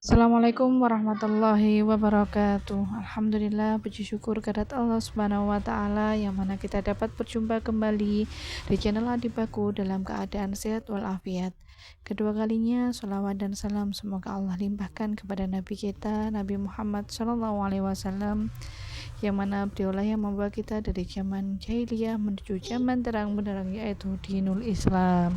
Assalamualaikum warahmatullahi wabarakatuh. Alhamdulillah, puji syukur kehadirat Allah Subhanahu wa taala yang mana kita dapat berjumpa kembali di channel Adibaku dalam keadaan sehat walafiat. Kedua kalinya sholawat dan salam semoga Allah limpahkan kepada Nabi kita Nabi Muhammad SAW, yang mana beliaulah yang membawa kita dari zaman jahiliyah menuju zaman terang benderang, yaitu dinul Islam.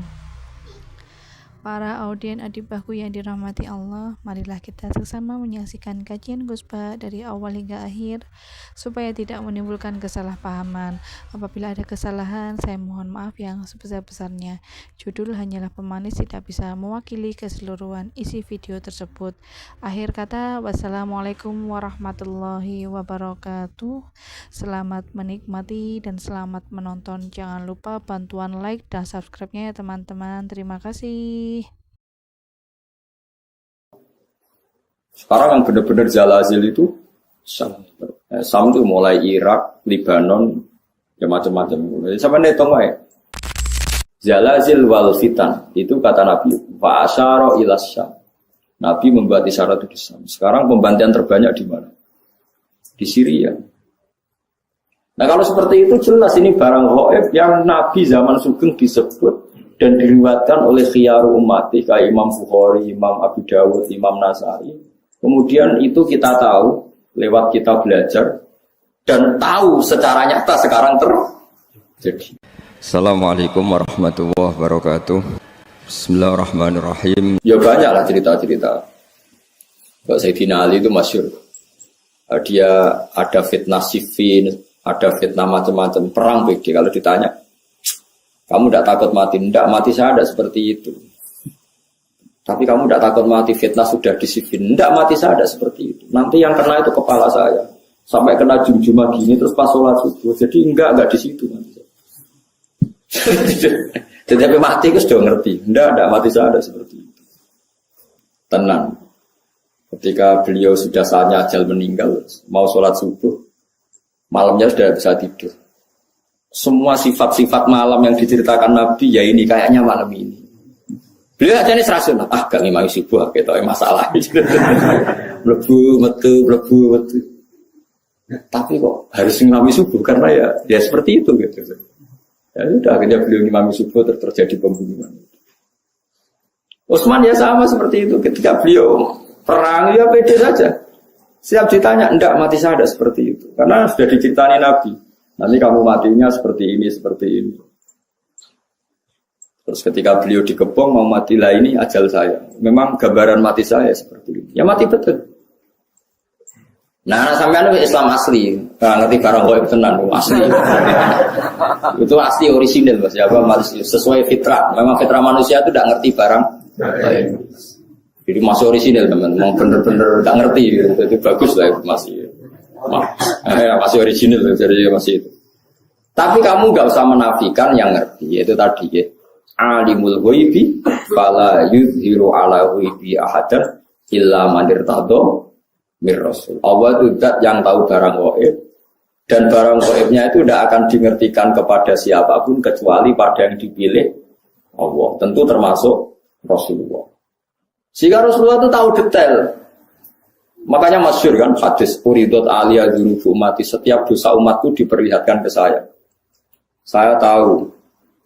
Para audien Adibaku yang dirahmati Allah, marilah kita bersama menyaksikan kajian Guspa dari awal hingga akhir supaya tidak menimbulkan kesalahpahaman. Apabila ada kesalahan, saya mohon maaf yang sebesar-besarnya. Judul hanyalah pemanis, tidak bisa mewakili keseluruhan isi video tersebut. Akhir kata, wassalamualaikum warahmatullahi wabarakatuh. Selamat menikmati dan selamat menonton. Jangan lupa bantuan like dan subscribe-nya ya teman-teman. Terima kasih. Sekarang yang benar-benar Zalazil itu Sam itu mulai Irak, Libanon, ya macam-macam. Sampai netong wae. Zalazil wal fitan itu kata Nabi. Fa asyara ila Syam. Nabi membuat isyarat di Syam. Sekarang pembantian terbanyak di mana? Di Syria. Nah kalau seperti itu jelas ini barang ghaib yang Nabi zaman Sugeng disebut dan diriwayatkan oleh khiyaru ummati kayak Imam Bukhari, Imam Abu Dawud, Imam Nasai. Kemudian itu kita tahu lewat kita belajar dan tahu secara nyata sekarang terjadi. Assalamualaikum warahmatullahi wabarakatuh. Bismillahirrahmanirrahim. Ya banyaklah cerita-cerita. Mbak Sayyidina Ali itu masyhur. Dia ada fitnah Siffin, ada fitnah macam-macam, perang BD. Kalau ditanya, kamu tidak takut mati? Tidak, mati saya ada seperti itu. Tapi kamu tidak takut mati, fitnah sudah disifin. Tidak, mati saya ada seperti itu. Nanti yang kena itu kepala saya. Sampai kena jum-jumah gini, terus pas sholat subuh. Jadi enggak di situ. Jadi mati itu sudah ngerti. Tidak, mati saya ada seperti itu. Tenang. Ketika beliau sudah saatnya ajal meninggal, mau sholat subuh, malamnya sudah bisa tidur. Semua sifat-sifat malam yang diceritakan Nabi, ya ini kayaknya malam ini. Beliau aja ini serasul, gak ngimai subuh, gitu masalah. Mlebu metu. Tapi kok harus ngimami subuh karena ya seperti itu gitu. Ya sudah akhirnya beliau ngimami subuh terjadi pembunuhan. Utsman ya sama seperti itu, ketika beliau perang ya pede saja. Siap ditanya, enggak, mati saya ada seperti itu. Karena sudah diceritani Nabi. Nanti kamu matinya seperti ini, seperti ini. Terus ketika beliau dikepung mau mati lah, ini ajal saya. Memang gambaran mati saya seperti ini. Ya mati betul. Nah, sampean Islam asli, ngerti barang gaib tenan asli. Itu asli orisinal Mas. Ya, sesuai fitrah. Memang fitrah manusia itu tidak ngerti barang gaib. Jadi masih orisinal teman. Memang bener-bener tidak ngerti. Jadi bagus lah itu masih. Masih original jadi masih itu. Tapi kamu nggak usah menafikan yang ngerti, yaitu tadi ya. Alimul ghaibi fala yuzhiru ala ghaibi ahadan illa man irtadha mir rasul. Allah itu zat yang tahu barang gaib, dan barang gaibnya itu tidak akan dimengertikan kepada siapapun kecuali pada yang dipilih Allah. Tentu termasuk Rasulullah. Sehingga Rasulullah itu tahu detail. Makanya masyhur kan hadis uridot aliyah dzunubu umati, setiap dosa umatku diperlihatkan ke saya. Saya tahu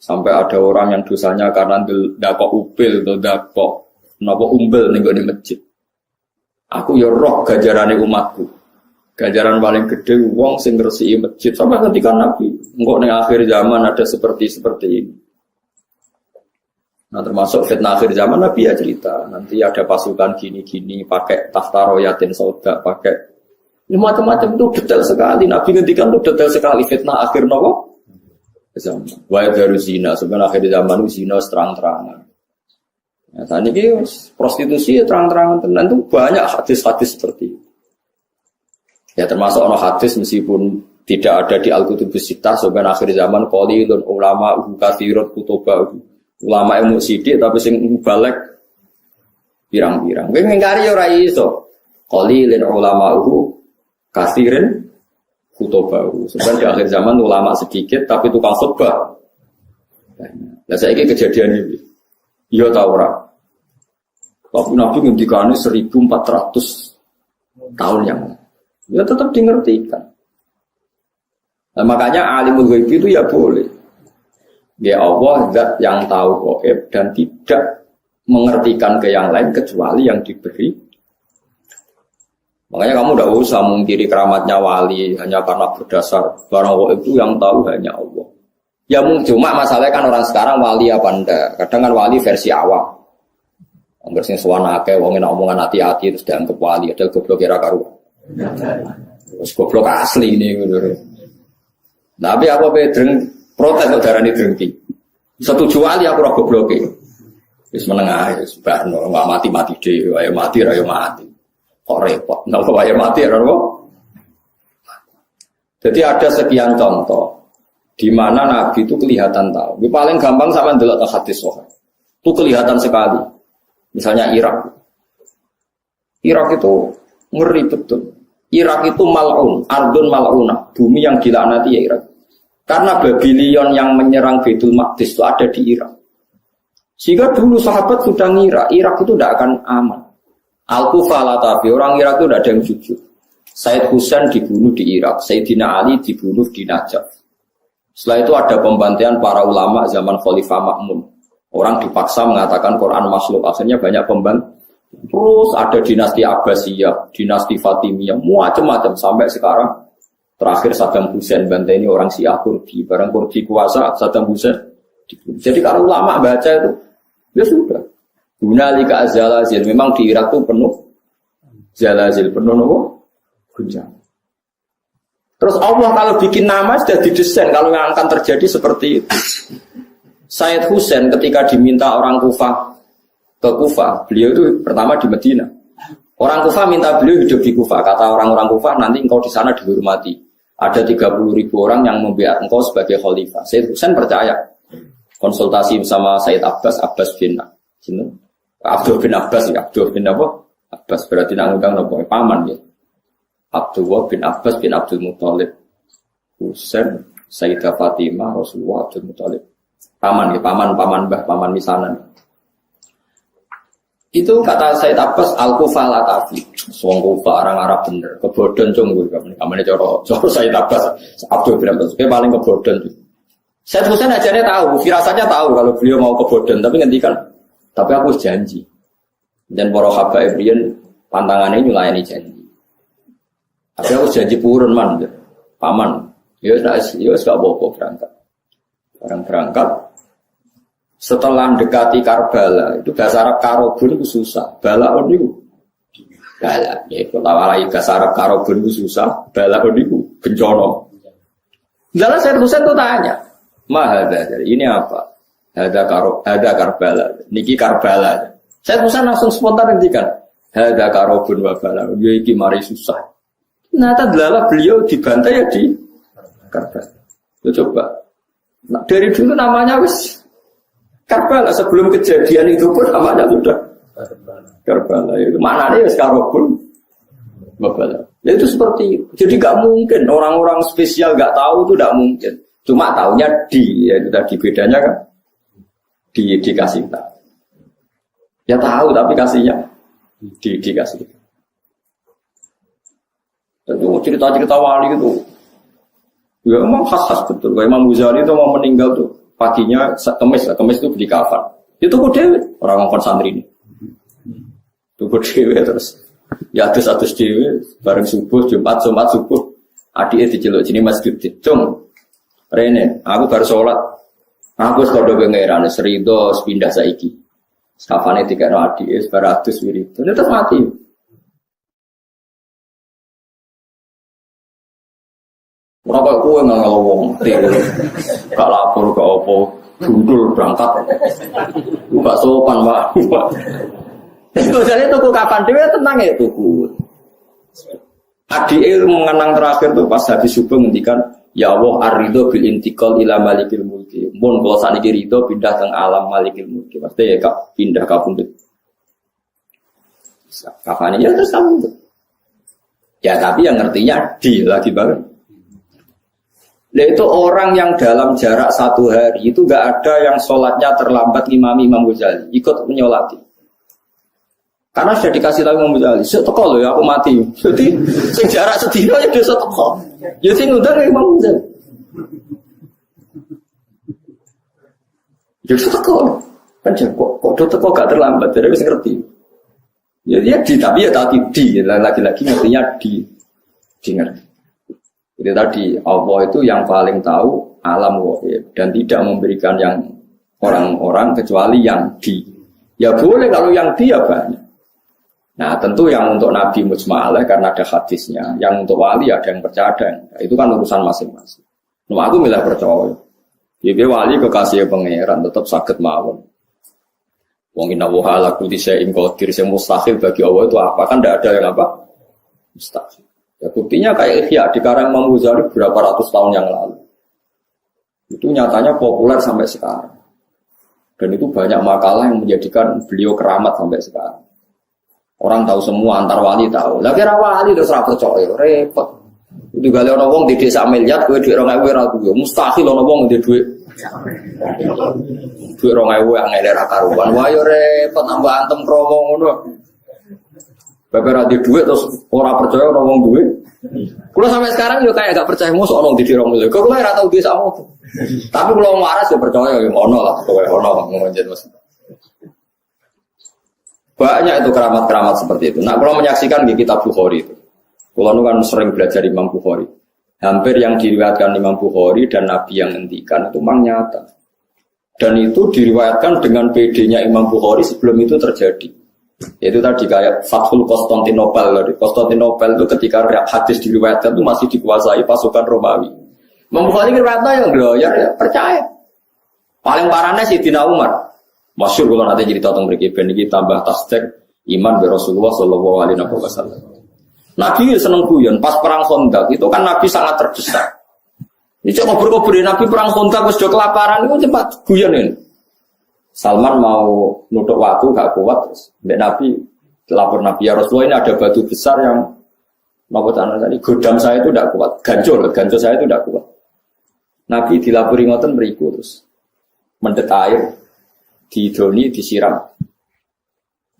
sampai ada orang yang dosanya karena ndakok upil atau ndakok napa umbel ning gone masjid. Aku ya roh ganjarane umatku. Ganjaran paling gede wong sing ngresiki masjid sampai ketika Nabi. Engko ning akhir zaman ada seperti ini. Nah termasuk fitnah akhir zaman Nabi ya cerita. Nanti ada pasukan gini-gini pakai tahta royatin sauda, pakai ini macam-macam itu detail sekali. Nabi ngendikan itu detail sekali fitnah akhir zaman. Wa daru zina, sebenarnya akhir zaman zina terang-terangan. Ya, tadi ini prostitusi terang-terangan tenan itu banyak hadis-hadis seperti itu. Ya termasuk ono hadis meskipun tidak ada di Al-Kutubus Sittah, sebenarnya akhir zaman qalilun ulama katsirut kutubah. Ulama ilmu sidik tapi sing balik pirang-pirang. Kowe ngingkari ora iso. Qalilun ulama'u katsirin kutubau. Sebenarnya di akhir zaman ulama sedikit tapi tukang khutbah. Nah, saiki kejadian ini. Iya ta ora? Tapi Nabi ngendikane 1400 tahun yang lalu. Ya tetap dimengertikan. Nah, makanya alimul ghaib itu ya boleh. Ya Allah zat yang tahu gaib dan tidak mengertikan ke yang lain kecuali yang diberi. Makanya kamu tidak usah mengkiri keramatnya wali hanya karena berdasar barang gaib itu yang tahu hanya Allah. Ya cuma masalahnya kan orang sekarang wali apa enggak. Kadang kan wali versi awam. Angger sing sowan akeh wong enak omongan hati-hati terus dianggap wali, ada goblok kira karuan. Terus goblok asli ini ngono. Tapi apa pedreng protes kok darani drengki. Setuju wali aku ora gobloke. Wis menengah wis barno enggak mati-mati dhewe, ayo mati ra yo mati. Kok repot, nek wae mati ra kok. Jadi ada sekian contoh di mana Nabi itu kelihatan tahu. Yang paling gampang sama ndelok hadis sahih. Itu kelihatan sekali. Misalnya Irak. Irak itu ngeri betul. Irak itu mal'un, ardun mal'unah, bumi yang dilaknati ya Irak. Karena Babylon yang menyerang Baitul Maqdis itu ada di Irak. Sehingga dulu sahabat sudah ngira Irak itu tidak akan aman. Al-Kufah Latafi, orang Irak itu tidak ada yang jujur. Said Husain dibunuh di Irak, Sayyidina Ali dibunuh di Najaf. Setelah itu ada pembantaian para ulama zaman Khalifah Ma'mun. Orang dipaksa mengatakan Quran makhluk, akhirnya banyak pembantu. Terus ada dinasti Abbasiyah, dinasti Fatimiyah, macam-macam sampai sekarang. Terakhir Saddam Hussein banteni orang Syiah Kurdi, barang Kurdi kuasa Saddam Hussein. Jadi kalau ulama baca itu, ya sudah. Hunalika zalazil, memang di Irak itu penuh zalazil, penuh apa? Guncangan. Terus Allah kalau bikin nama sudah didesain kalau yang akan terjadi seperti itu. Said Husain ketika diminta orang Kufah ke Kufah, beliau itu pertama di Medina. Orang Kufah minta beliau hidup di Kufah. Kata orang-orang Kufah, nanti engkau di sana dihormati. Ada 30.000 orang yang membiak engkau sebagai khalifah. Said Husain percaya. Konsultasi sama Said Abbas bin Abdul bin Abbas ya, Abdul bin apa? Abbas berarti nak ngundang nopo paman ya. Abdullah bin Abbas bin Abdul Muthalib. Husain, Sayyidah Fatimah, Rasulullah Abdul Muthalib. Paman ya, paman mbah, paman misanan. Itu kata Said Abbas Al-Kufah Latafi. Wong Kufah orang Arab bener, kebodohan cung kuwi kamane cara Said Abbas Abdul bin Abbas paling kebodohan. Said Husain ajarnya tahu, firasatnya tahu kalau beliau mau kebodohan, tapi ngendikan, tapi aku janji. Dan para habaib riyen pantangannya nyulayani janji. Tapi aku janji purun man, paman. Ya wis gak apa-apa berangkat. Orang berangkat setelah mendekati Karbala, itu bahasa Arab Karobun itu susah. Balaun itu bala, ya kalau bahasa Arab Karobun itu susah, balaun itu bencana. Dalam Said Husain itu tanya, mahada, ini apa? Ada Karbala, niki Karbala. Said Husain langsung spontan ngendikan, ada Karobun wa bala, ya iki mari susah. Ternyata adalah beliau dibantai ya di Karbala. Itu coba. Nah, dari dulu namanya wis Karbala, sebelum kejadian itu pun namanya sudah Karbala. Itu maknanya wis Karobun Babala. Ya itu seperti itu. Jadi gak mungkin orang-orang spesial gak tahu itu gak mungkin. Cuma taunya ya itu tadi bedanya kan dikasih tahu. Ya tahu tapi kasihnya dikasih. Itu cerita-cerita wali itu. Ya emang khas-khas betul. Kayak Imam Ghazali itu mau meninggal tuh paginya kemis itu beli kafan. Itu kok dewe orang ngomong santri ini. Itu kok dewe terus. Ya atus dewe bareng subuh Jumat subuh. Adike diceluk jenenge masjid Cung. Rene, aku baru sholat. Aku sekolah pengeran serido pindah saiki. Kafane dikene adike baratus wirid. Terus mati. Rokok kue nggak ngelowong, gak lapor ke opo, gundul berangkat, gak sopan pak. Itu jadi tuku kapan dia tenang ya tuku. Adi mengenang terakhir tuh pas habis subuh ngendikan, ya Allah arido bil intikal ila malikil mulki. Mun kalau saat ini rido pindah ke alam malikil mulki, pasti ya kak pindah ke pundut. Kapan ya terus kamu tuh. Ya tapi yang ngertinya di lagi banget. Nah itu orang yang dalam jarak 1 hari itu gak ada yang sholatnya terlambat Imam Ghazali ikut menyolati. Karena sudah dikasih tahu Imam Ghazali, "Sok teko lho ya aku mati." Jadi sing jarak sedina ya desa teko. Ya sing ngundang Imam Ghazali. Ya teko. Kan kok teko gak terlambat, jadi wis ngerti. Ya tapi lagi-lagi ngertinya di ngerti. Jadi tadi Allah itu yang paling tahu alam ghaib dan tidak memberikan yang orang-orang kecuali yang di. Ya boleh kalau yang di ya banyak. Nah tentu yang untuk Nabi mujma'alah karena ada hadisnya. Yang untuk wali ada yang percaya ada yang enggak. Itu kan urusan masing-masing. Nah aku milih percaya. Jadi wali kekasih pangeran tetap sakit mawon. Wong inna wa ala kulli syai'in qadir, yang mustahil bagi Allah itu apa? Kan tidak ada yang apa? Mustahil. Ya buktinya kayak Ihya di karang Imam Ghazali berapa ratus tahun yang lalu. Itu nyatanya populer sampai sekarang. Dan itu banyak makalah yang menjadikan beliau keramat sampai sekarang. Orang tahu semua, antar wali tahu. Lah kira wali terus ra percaya, repot. Itu gale ana wong di desa miliar, kowe dhuwit 2000 ora duwe. Mustahil ana wong di dhuwit. Dhuwit 2000 angel ra karuan. Wah yo repot tambah antem kromo ngono. Bapak ra di dhuwit terus ora percaya ana wong duwe. Kula sampai sekarang yo kayak gak percaya mosok ana di 2000. Kok kula ora tau desa moto. Tapi kula waras yo percaya yo ono lah, kowe ono ngono jen Mas. Banyak itu keramat-keramat seperti itu. Nah, kalau menyaksikan di kitab Bukhari itu, kalau kan sering belajar Imam Bukhari, hampir yang diriwayatkan Imam Bukhari dan Nabi yang ngendikan itu memang nyata. Dan itu diriwayatkan dengan PD-nya Imam Bukhari sebelum itu terjadi. Yaitu tadi kayak Fathul Konstantinopel. Konstantinopel itu ketika hadis diriwayatkan itu masih dikuasai pasukan Romawi. Imam Bukhari riwayatnya yang gloyer ya percaya. Paling parahnya Sayyidina Umar. Masyhur kalau nanti cerita tentang mereka ini tambah tasdek iman be Rasulullah Shallallahu Alaihi Wasallam. Nabi seneng guyon pas perang Khandaq itu kan Nabi sangat terdesak. Ini coba berkobar Nabi perang Khandaq sudah kelaparan itu cepat guyon ini. Salman mau nutup waktu gak kuat terus Nabi lapor Nabi ya Rasulullah ini ada batu besar yang mau tadi godam saya itu tidak kuat, gancur saya itu tidak kuat. Nabi dilapori ngoten beriku terus mendet air didoni disiram.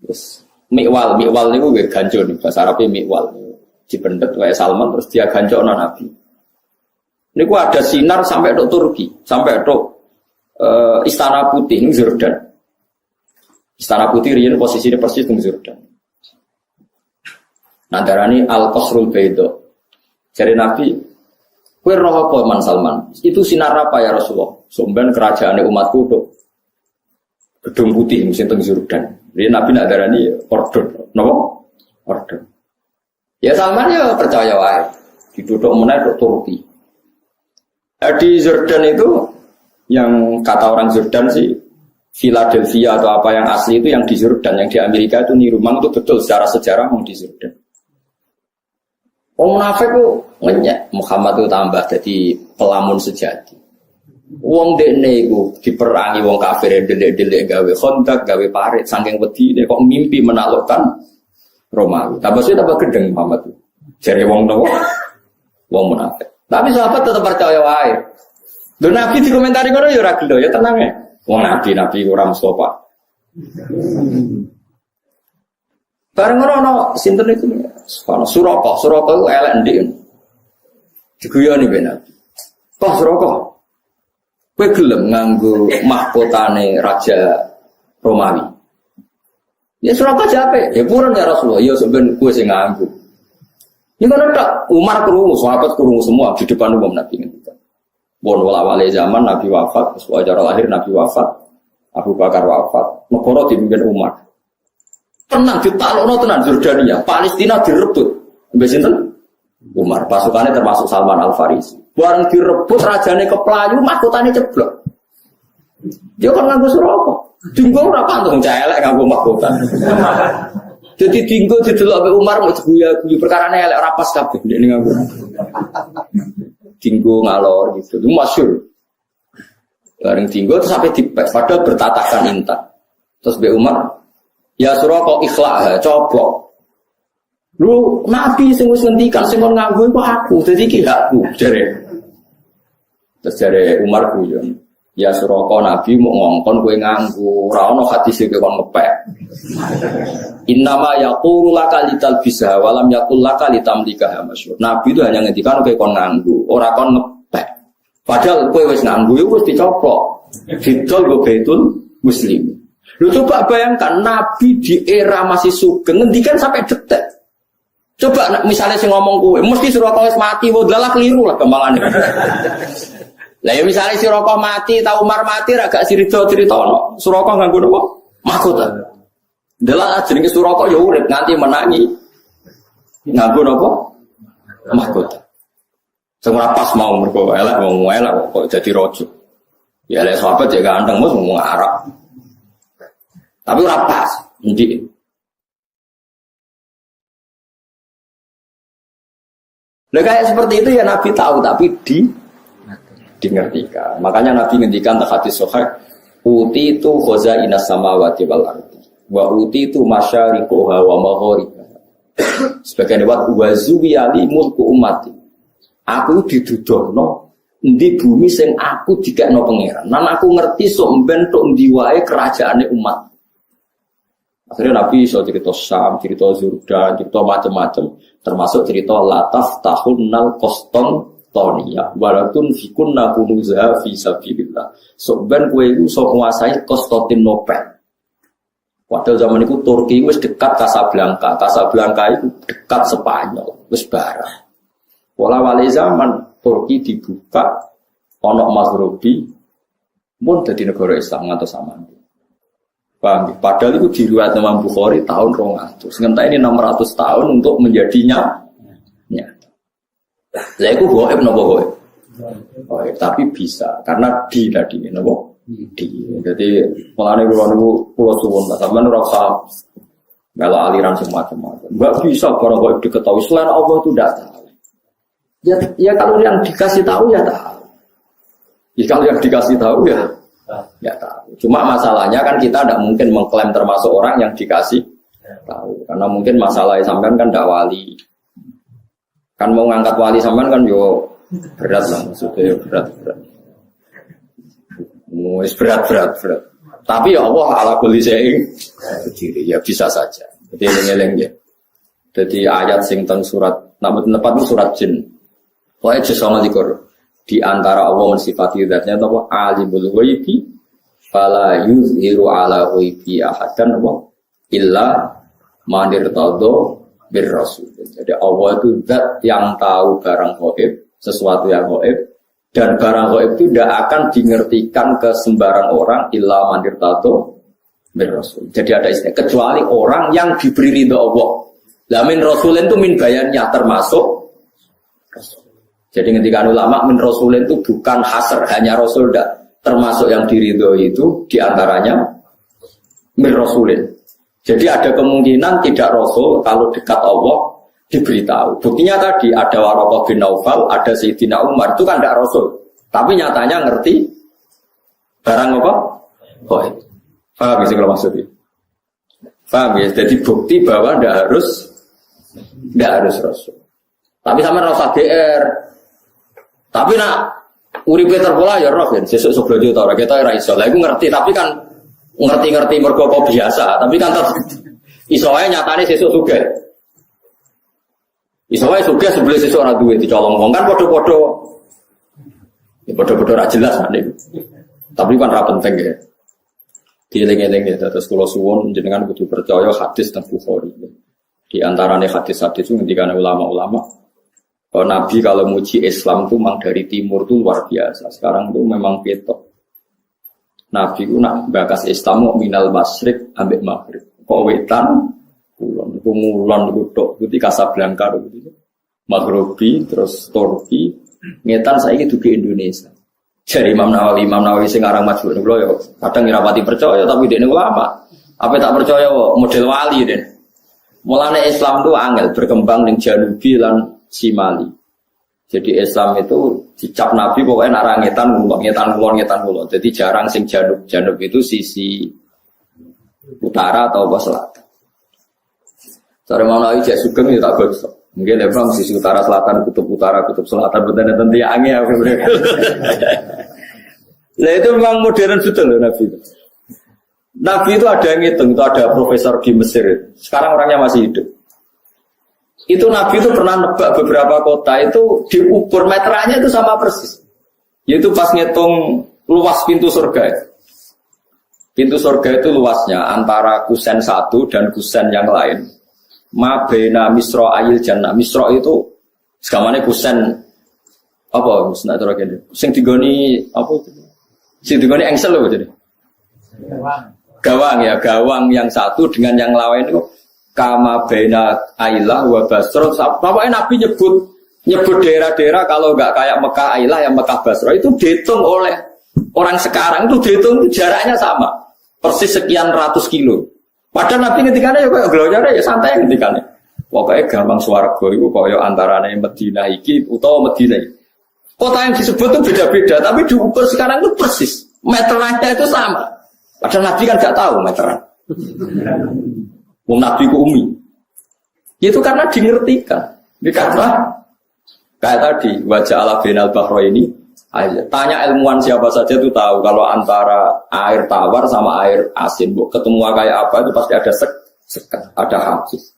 Terus mikwal niku nggih gancur bahasa Arabe mikwal. Dipendet wae Salman terus dia gancokno Nabi. Niku ada sinar sampai ke Turki, sampai ke Istana Putih ning Jordan. Istana Putih riyen posisine persis ning Jordan. Nah darani Al-Qasrul Baida. Jare Nabi, kowe roh apa Man Salman? Itu sinar apa ya Rasulullah? Somben kerajaane umatku tok Gedung Putih musim teng Jordan. Jadi Nabi nak darani order, nopo? Order. Ya Salman ya percaya wae. Diduduk meneh tok Turki. Di Jordan itu yang kata orang Jordan sih Philadelphia atau apa yang asli itu yang di Jordan, yang di Amerika itu niru. Memang itu betul secara sejarah mau di Jordan. Wong munafik ku ngenyek Muhammad itu tambah jadi pelamun sejati. Wong dekne iku diperangi wong kafir delik-delik gawe Khandaq, gawe parit saking wedine kok mimpi menaklukkan Romawi. Tambah gedeng Muhammad. Jare wong nopo? Wong munafik. Tapi sahabat tetap percaya wae. Lho Nabi dikomentari ngono ya ora gelo ya tenang ya. Wong nabi ora Mustafa. Bareng ngono sinten itu Suraka itu elek ndik. Diguyoni ben Nabi. Toh Suraka kowe gelem nganggo mahkotane Raja Romawi. Ya Suraka jape, ya purun ya Rasulullah, ya sampeyan kowe sing nganggo. Ini kan ada Umar krungu, sahabat krungu semua di depan umum Nabi ngendika. Bon wala-wale zaman Nabi wafat, sewajar lahir Nabi wafat, Abu Bakar wafat, negara dipimpin Umar. Tenang ditalokno tenan Jordania, Palestina direbut. Mbek sinten? Umar, pasukannya termasuk Salman Al-Farisi. Barang direbut rajane keplayu, mahkotane ceblok. Dia kan nganggo Suraka. Dinggo ora pantung celek nganggo mahkota. Jadi dinggo didelok mbek Umar mau guyu perkarane elek ora pas kabeh ndekne nganggo. Dinggo ngalor gitu. Itu masyhur. Bareng dinggo terus sampai dipek padahal bertatakan intan. Terus mbek Umar, ya Suraka ikhlas coplok. Lu Nabi sing wis ngendikan sing kon nganggo iku aku, dadi iki hakku jare. Terus jare Umar guyon. Ya Suraka Nabi mau ngongkon kowe nganggo, ora ono hadis iki kon ngepek. Innama yaqulu laka litalbisa wa lam yaqul laka litamlika masyhur. Nabi itu hanya ngendikan kowe kon nganggo, ora kon ngepek. Padahal kowe wis nganggo wis dicoplok. Didol go Baitul Muslim. Lu coba bayangkan Nabi di era masih sugeng ngendikan sampai detik. Coba misalnya sing ngomong kowe, mesti Suraka wis mati, wae keliru lah kembangane. Lah ya misalnya si Suraka mati, tahu Umar mati ra gak cerita-ceritono. Suraka nganggo napa? Mahkota. Delok jenenge Suraka ya urip nganti menangi. Nganggo napa? Mahkota. Sing ora pas mau mergo elek wong elek kok dadi raja. Ya elek sahabat ya ganteng mos ngomong Arab. Tapi ora pas. Endi? Lah kayak seperti itu ya Nabi tahu tapi dingertikan. Makanya Nabi ngendikan tak hadis sahih, uti itu khazainas samawati wal ardi wa uti itu masyariquha wa magharibiha. Sebagian lewat wazuwi ali mulku ummati. Aku didudono endi bumi sing aku dikekno pangeran. Nan aku ngerti sok mbentuk endi wae kerajaane umat. Akhirnya Nabi iso cerita Syam, cerita Jordan, cerita macam-macam, termasuk cerita lataf tahunnal koston Tonia, walaupun fikunna kunuza fi sabilillah. So ben kowe iku iso nguasai Konstantinopel. Padahal zaman itu Turki wis dekat Casablanca. Casablanca itu dekat Spanyol, wis barang. Wala-wali zaman Turki dibuka ana Maghribi mun dadi negara Islam ngantos sampeyan. Paham? Padahal itu diriwayat Imam Bukhari tahun 200. Ngenteni 600 tahun untuk menjadinya. Lah iku gaib napa gaib? Gaib, tapi bisa karena di tadi napa? Di. Jadi mulane kula suwun sampeyan ora usah melo aliran semacam-macam. Enggak bisa orang gaib diketahui selain Allah itu tidak tahu. Ya kalau yang dikasih tahu ya tahu. Ya kalau yang dikasih tahu ya tahu. Cuma masalahnya kan kita tidak mungkin mengklaim termasuk orang yang dikasih tahu karena mungkin masalahnya sampean kan tidak wali. Kan mau ngangkat wali sampean kan yo berat lah maksudnya berat. Berat. Tapi ya Allah ala kulli syai'in qadir. Ya bisa saja. Jadi eling-eling ya. Jadi ayat sing teng surat tepat surat Jin. Pokoke jesa likur di antara Allah mensifati zatnya apa alimul ghaibi fala yuzhiru ala ghaibi ahadan illa man irtadha bir rasul. Jadi Allah itu zat yang tahu barang gaib, sesuatu yang gaib, dan barang gaib itu tidak akan dingertikan ke sembarang orang illa man irtadha bir rasul. Jadi ada istilah kecuali orang yang diberi ridha Allah. Lah min rasulin itu min bayannya termasuk rasul. Jadi ketika ulama min rasulin itu bukan hasr hanya rasul dah, termasuk yang diridhoi itu diantaranya min rasulin. Jadi ada kemungkinan tidak rasul kalau dekat Allah diberitahu. Buktinya tadi ada Waraqah bin Naufal, ada Sayyidina Umar itu kan tidak rasul, tapi nyatanya ngerti barang apa? Gaib. Paham ya kalau maksudnya? Paham ya? Jadi bukti bahwa tidak harus rasul. Tapi sama rasa GR. Tapi nak uripe terpola ya roh kan sesuk sebelum ta ora kita ora iso. Lah iku ngerti tapi kan ngerti mergo apa biasa, tapi kan iso ae nyatane sesuk sugih. Iso ae sugih sebelum sesuk ora duwe dicolong wong kan padha-padha. Ya padha-padha ora jelas nek. Tapi kan ra penting ya. Dieling-eling ya terus kula suwun jenengan kudu percaya hadis teng Bukhari. Di antarane hadis-hadis itu ngendikane ulama-ulama Nabi kalau muji Islam itu memang dari timur itu luar biasa. Sekarang itu memang ketok. Nabi itu nak bakas Islam mau minal masyrik ambek maghrib. Kok wetan, kulon, kumulon, kutok, putih Casablanca, gitu. Maghribi, terus Turki, ngetan saya itu ke Indonesia. Jadi Imam Nawawi sekarang maju nih ya. Kadang ngirawati percaya tapi dia ini ulama. Apa tak percaya model wali deh. Mulanya Islam itu angel berkembang di Janubi dan Simali. Jadi Islam itu dicap Nabi pokoknya narang ngetan kulon. Jadi jarang sing janub itu sisi utara atau ke selatan. Cara mau naik jek sugeng ya tak bagus. Mungkin memang sisi utara selatan, kutub utara, kutub selatan bener-bener ya angin. Nah itu memang modern betul loh Nabi itu. Nabi itu ada yang ngitung, itu ada profesor di Mesir. Sekarang orangnya masih hidup. Itu Nabi itu pernah nebak beberapa kota itu diukur meterannya itu sama persis. Yaitu pas ngitung luas pintu surga. Pintu surga itu luasnya antara kusen satu dan kusen yang lain. Ma baina misra ayil jannah. Misra itu segamane kusen apa musnah terus kene. Sing digoni apa itu? Sing digoni engsel lho jadi. Gawang ya, gawang yang satu dengan yang lain itu kama baina Ailah wa Basra. Pokoknya Nabi nyebut daerah-daerah kalau enggak kayak Mekah Ailah yang Mekah Basra itu dihitung oleh orang sekarang itu dihitung jaraknya sama. Persis sekian ratus kilo. Padahal Nabi ketikane ya kayak glonyare ya santai ketikane. Pokoknya gampang swarga iku kaya antarane Madinah iki utawa Madinah iki. Kota yang disebut itu beda-beda tapi diukur sekarang itu persis. Meterannya itu sama. Padahal Nabi kan enggak tahu meteran. Wong Nabi ku umi. Itu karena dingertikan. Ini karena kayak tadi wajah ala binal bahro ini. Tanya ilmuwan siapa saja itu tahu kalau antara air tawar sama air asin, ketemu kayak apa itu pasti ada sekat, ada hadis.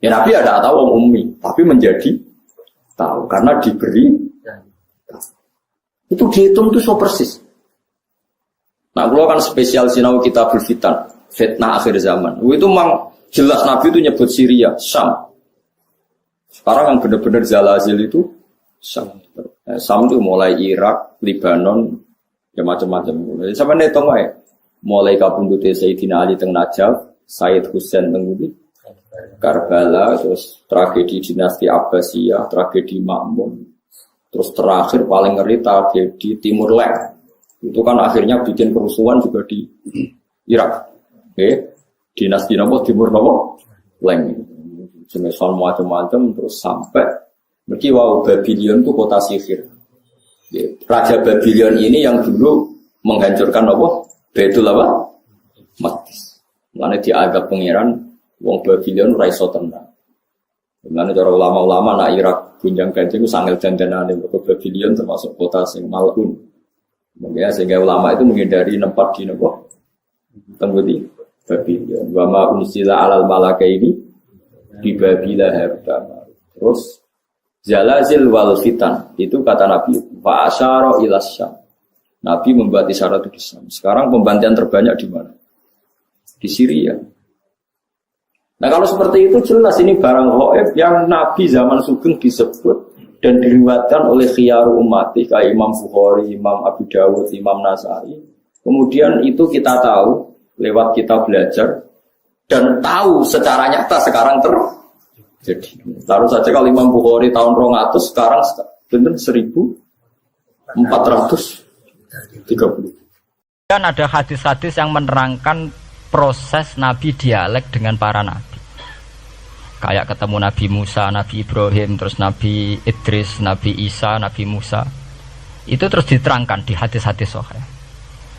Ya Nabi ada tahu wong umi, tapi menjadi tahu karena diberi. Itu dihitung itu so persis. Nah, kalau kan spesial sinau kita berfitan, fitnah akhir zaman. Itu memang jelas Nabi itu nyebut Syria, Syam. Sekarang yang benar-benar zalazil itu Syam. Syam itu mulai Irak, Lebanon, ya macam-macam. Sampai netong wae. Mulai kabundute Sayyidina Ali teng Najaf, Sayyid Husain teng Karbala, terus tragedi dinasti Abbasiyah, tragedi Ma'mun. Terus terakhir paling ngeri tragedi Timur Leng. Itu kan akhirnya bikin kerusuhan juga di Irak. Oke. Dinasti napa Timur napa? Leng. Jenis macam-macam terus sampai mergi wau Babylon itu kota sihir. Raja Babylon ini yang dulu menghancurkan apa? Baitul apa? Maqdis. Mulane dianggap pangeran wong Babylon ora iso tenang. Mulane cara ulama-ulama nak Irak gunjang-ganjing ku sangel dandanane mergo Babylon termasuk kota sing malun. Makanya sehingga ulama itu menghindari nempat di napa? Tembuti Babylon. Wa ma unsila alal malakaini di Babila harta. Terus zalazil wal fitan itu kata Nabi fa asyara ila Syam. Nabi membuat isyarat di Syam. Sekarang pembantian terbanyak di mana? Di Syria. Nah kalau seperti itu jelas ini barang ghaib yang Nabi zaman Sugeng disebut dan diriwayatkan oleh khiyaru ummati kayak Imam Bukhari, Imam Abu Dawud, Imam Nasai. Kemudian itu kita tahu lewat kita belajar dan tahu secara nyata sekarang jadi taruh saja kalau Imam Bukhari tahun 200 sekarang benar 1430. Dan ada hadis-hadis yang menerangkan proses Nabi dialek dengan para nabi. Kayak ketemu Nabi Musa, Nabi Ibrahim, terus Nabi Idris, Nabi Isa, Nabi Musa. Itu terus diterangkan di hadis-hadis sahih.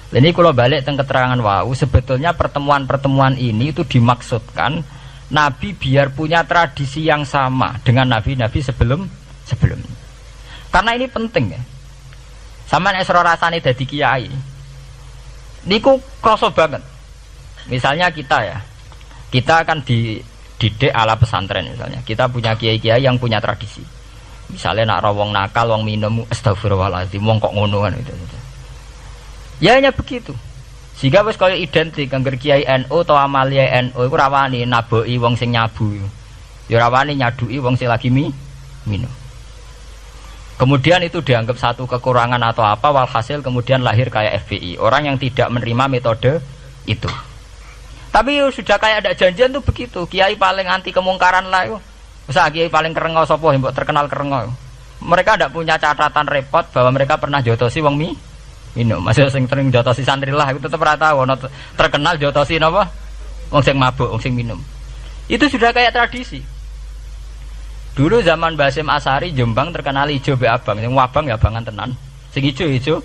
Ini kalau balik tentang keterangan wau, sebetulnya pertemuan-pertemuan ini itu dimaksudkan Nabi biar punya tradisi yang sama dengan Nabi-Nabi sebelumnya. Karena ini penting ya. Sama esro rasane dadi kiai. Niku kroso banget. Misalnya kita akan dididik ala pesantren misalnya. Kita punya kiai-kiai yang punya tradisi. Misalnya nak rawong nakal, wong minum, astagfirullahaladzim, wong kok ngono kan gitu. Ya hanya begitu. Sehingga wis kaya identik angger kiai NU atau amalia NU iku rawani naboki wong sing nyabu. Ya rawani nyaduki wong sing lagi minum. Kemudian itu dianggap satu kekurangan atau apa, walhasil kemudian lahir kayak FPI. Orang yang tidak menerima metode itu. Tapi sudah kayak ada janjian tuh begitu. Kiai paling anti kemungkaran lah itu. Masa kiai paling kerengo sapa mbok terkenal kerengo. Mereka tidak punya catatan repot bahwa mereka pernah jotosi wong minum. Masih sing sering jotosi santri lah itu tetep ora tahu terkenal jotosi napa? Wong sing mabuk, wong sing minum. Itu sudah kayak tradisi. Dulu zaman Basim Asari Jombang terkenal ijo be abang, yang wabang ya abangan tenan. Sing ijo.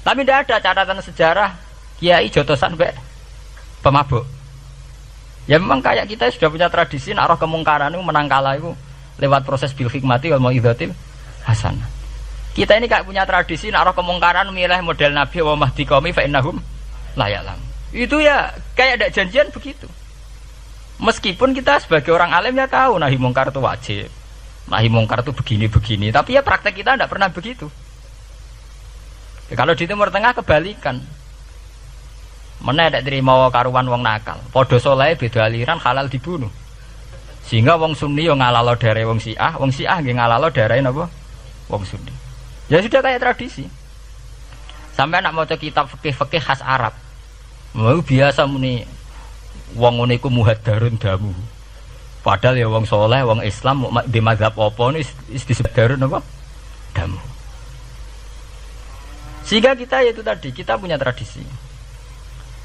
Tapi tidak ada catatan sejarah kiai jotosan be pemabuk. Ya memang kayak kita sudah punya tradisi nak roh kemungkaran itu menang kalah itu lewat proses bil hikmati wal mau'izatil hasanah. Kita ini kayak punya tradisi nak roh kemungkaran milih model Nabi wa mahdi qaumi fa innahum la ya'lam. Itu ya kayak ada janjian begitu. Meskipun kita sebagai orang alim ya tahu nahi mungkar itu wajib. Nahi mungkar itu begini-begini, tapi ya praktek kita tidak pernah begitu. Ya, kalau di Timur Tengah kebalikan. Mana ada terima karuan wong nakal. Podo soleh beda aliran halal dibunuh. Sehingga wong Sunni yo ngalalo darah wong Syiah nggih ngalalo darah napa? Wong Sunni. Ya sudah kayak tradisi. Sampai nak maca kitab fikih-fikih khas Arab. Mau biasa muni wong ngene iku muhaddarun damu. Padahal ya wong soleh, wong Islam di mazhab apa ini disebut darun apa? Damu. Sehingga kita itu tadi kita punya tradisi.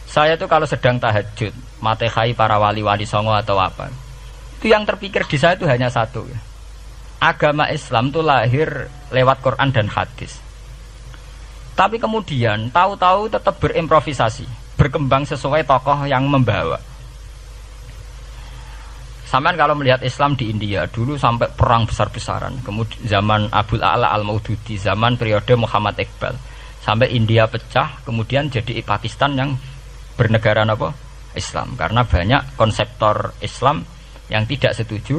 Saya tuh kalau sedang tahajud, matehai para wali-wali songo atau apa, itu yang terpikir di saya itu hanya satu. Agama Islam itu lahir lewat Quran dan hadis. Tapi kemudian tahu-tahu tetap berimprovisasi, berkembang sesuai tokoh yang membawa. Sampai kalau melihat Islam di India dulu sampai perang besar-besaran, kemudian zaman Abul A'la Al-Maududi, zaman periode Muhammad Iqbal, sampai India pecah, kemudian jadi Pakistan yang bernegara apa? Islam, karena banyak konseptor Islam yang tidak setuju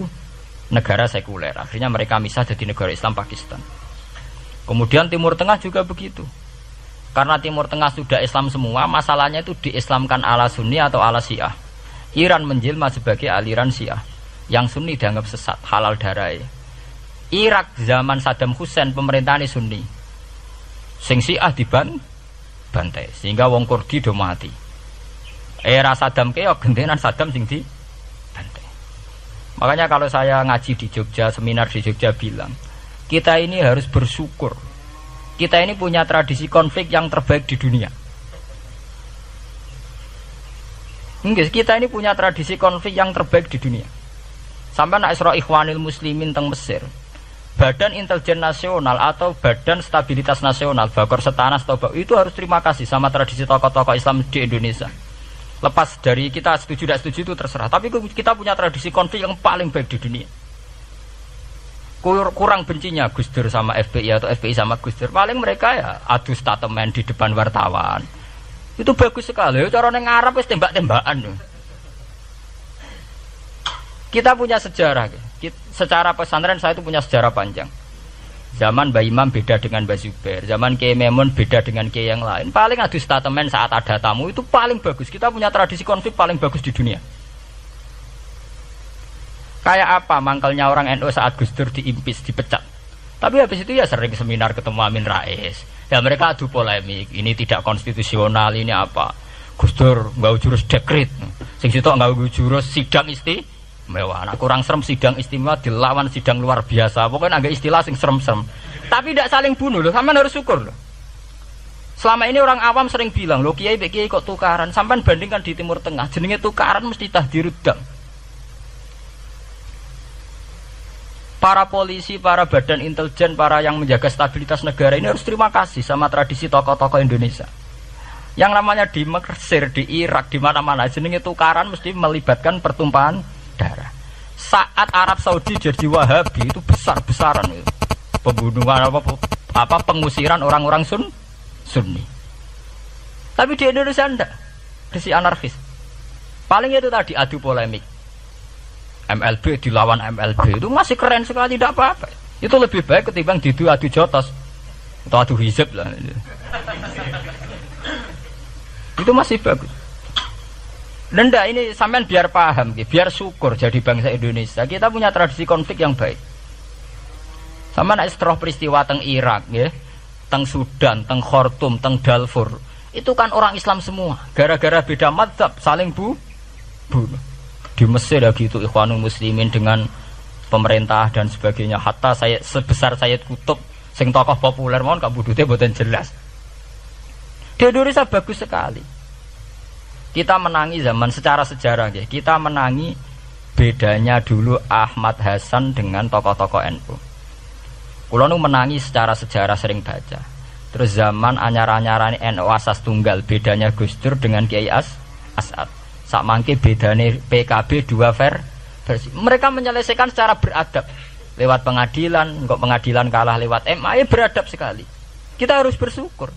negara sekuler. Akhirnya mereka misah jadi negara Islam Pakistan. Kemudian Timur Tengah juga begitu. Karena Timur Tengah sudah Islam semua, masalahnya itu diislamkan ala Sunni atau ala Syiah. Iran menjelma sebagai aliran Syiah. Yang Sunni dianggap sesat, halal darah. Irak zaman Saddam Hussein pemerintahan Sunni. Sing Syiah dibantai sehingga wong Kurdi do mati. Era Saddam keok gentenan Saddam sing di bantai. Makanya kalau saya ngaji di Jogja, seminar di Jogja bilang, kita ini harus bersyukur. Kita ini punya tradisi konflik yang terbaik di dunia. Enggak, kita ini punya tradisi konflik yang terbaik di dunia. Sampai nak Isra Ikhwanil Muslimin teng Mesir. Badan Intelijen Nasional atau Badan Stabilitas Nasional, Bakor Setanas itu harus terima kasih sama tradisi tokoh-tokoh Islam di Indonesia. Lepas dari kita setuju tidak setuju itu terserah, tapi kita punya tradisi konflik yang paling baik di dunia. Kurang bencinya Gus Dur sama FPI atau FPI sama Gus Dur, paling mereka ya adu statement di depan wartawan. Itu bagus sekali. Cara nang Arab wis tembak-tembakan. Kita punya sejarah. Secara pesantren saya itu punya sejarah panjang. Zaman Mbah Imam beda dengan Mbah Zubair, zaman Kiai Memun beda dengan Kiai yang lain. Paling adu statement saat ada tamu itu paling bagus. Kita punya tradisi konflik paling bagus di dunia. Kayak apa mangkelnya orang NU saat Gus Dur diimpis, dipecat. Tapi habis itu ya sering seminar ketemu Amin Rais. Ya mereka adu polemik, ini tidak konstitusional, ini apa. Gus Dur nggak jurus dekret. Sing sitok nggak jurus sidang mewah, anak kurang serem sidang istimewa dilawan sidang luar biasa. Pokoknya agak istilah sing serem-serem. Tapi tidak saling bunuh loh, sampean harus syukur loh. Selama ini orang awam sering bilang, loh kiai kok tukaran. Sampean bandingkan di Timur Tengah, jenenge tukaran mesti tahdirudam. Para polisi, para badan intelijen, para yang menjaga stabilitas negara ini harus terima kasih sama tradisi tokoh-tokoh Indonesia. Yang namanya di Mesir, di Irak, di mana-mana jenenge tukaran mesti melibatkan pertumpahan darah. Saat Arab Saudi jadi Wahabi itu besar-besaran itu. Pembunuhan apa pengusiran orang-orang Sunni. Tapi di Indonesia enggak. Desi anarkis. Paling itu tadi adu polemik. MLB dilawan MLB itu masih keren sekali, tidak apa-apa. Itu lebih baik ketimbang adu jotos atau adu hizib lah. Itu masih bagus. Nenda ini sampean biar paham, biar syukur jadi bangsa Indonesia. Kita punya tradisi konflik yang baik. Sama nak setelah peristiwa teng Irak, ya, teng Sudan, teng Khartoum, teng Darfur, itu kan orang Islam semua. Gara-gara beda mazhab saling bunuh. Di Mesir ya gitu, Ikhwanul Muslimin dengan pemerintah dan sebagainya. Hatta saya sebesar Sayyid Qutb, sing tokoh populer mohon kabudute mboten jelas. Di Indonesia bagus sekali. Kita menangi zaman secara sejarah ya. Kita menangi bedanya dulu Ahmad Hasan dengan tokoh-tokoh NU. Kulo nu menangi secara sejarah sering baca. Terus zaman anyar-anyarane NU asas tunggal, bedanya Gus Dur dengan Kiai As'ad. Sak mangke bedane PKB dua versi. Mereka menyelesaikan secara beradab. lewat pengadilan, kok pengadilan kalah lewat MA, ya beradab sekali. Kita harus bersyukur.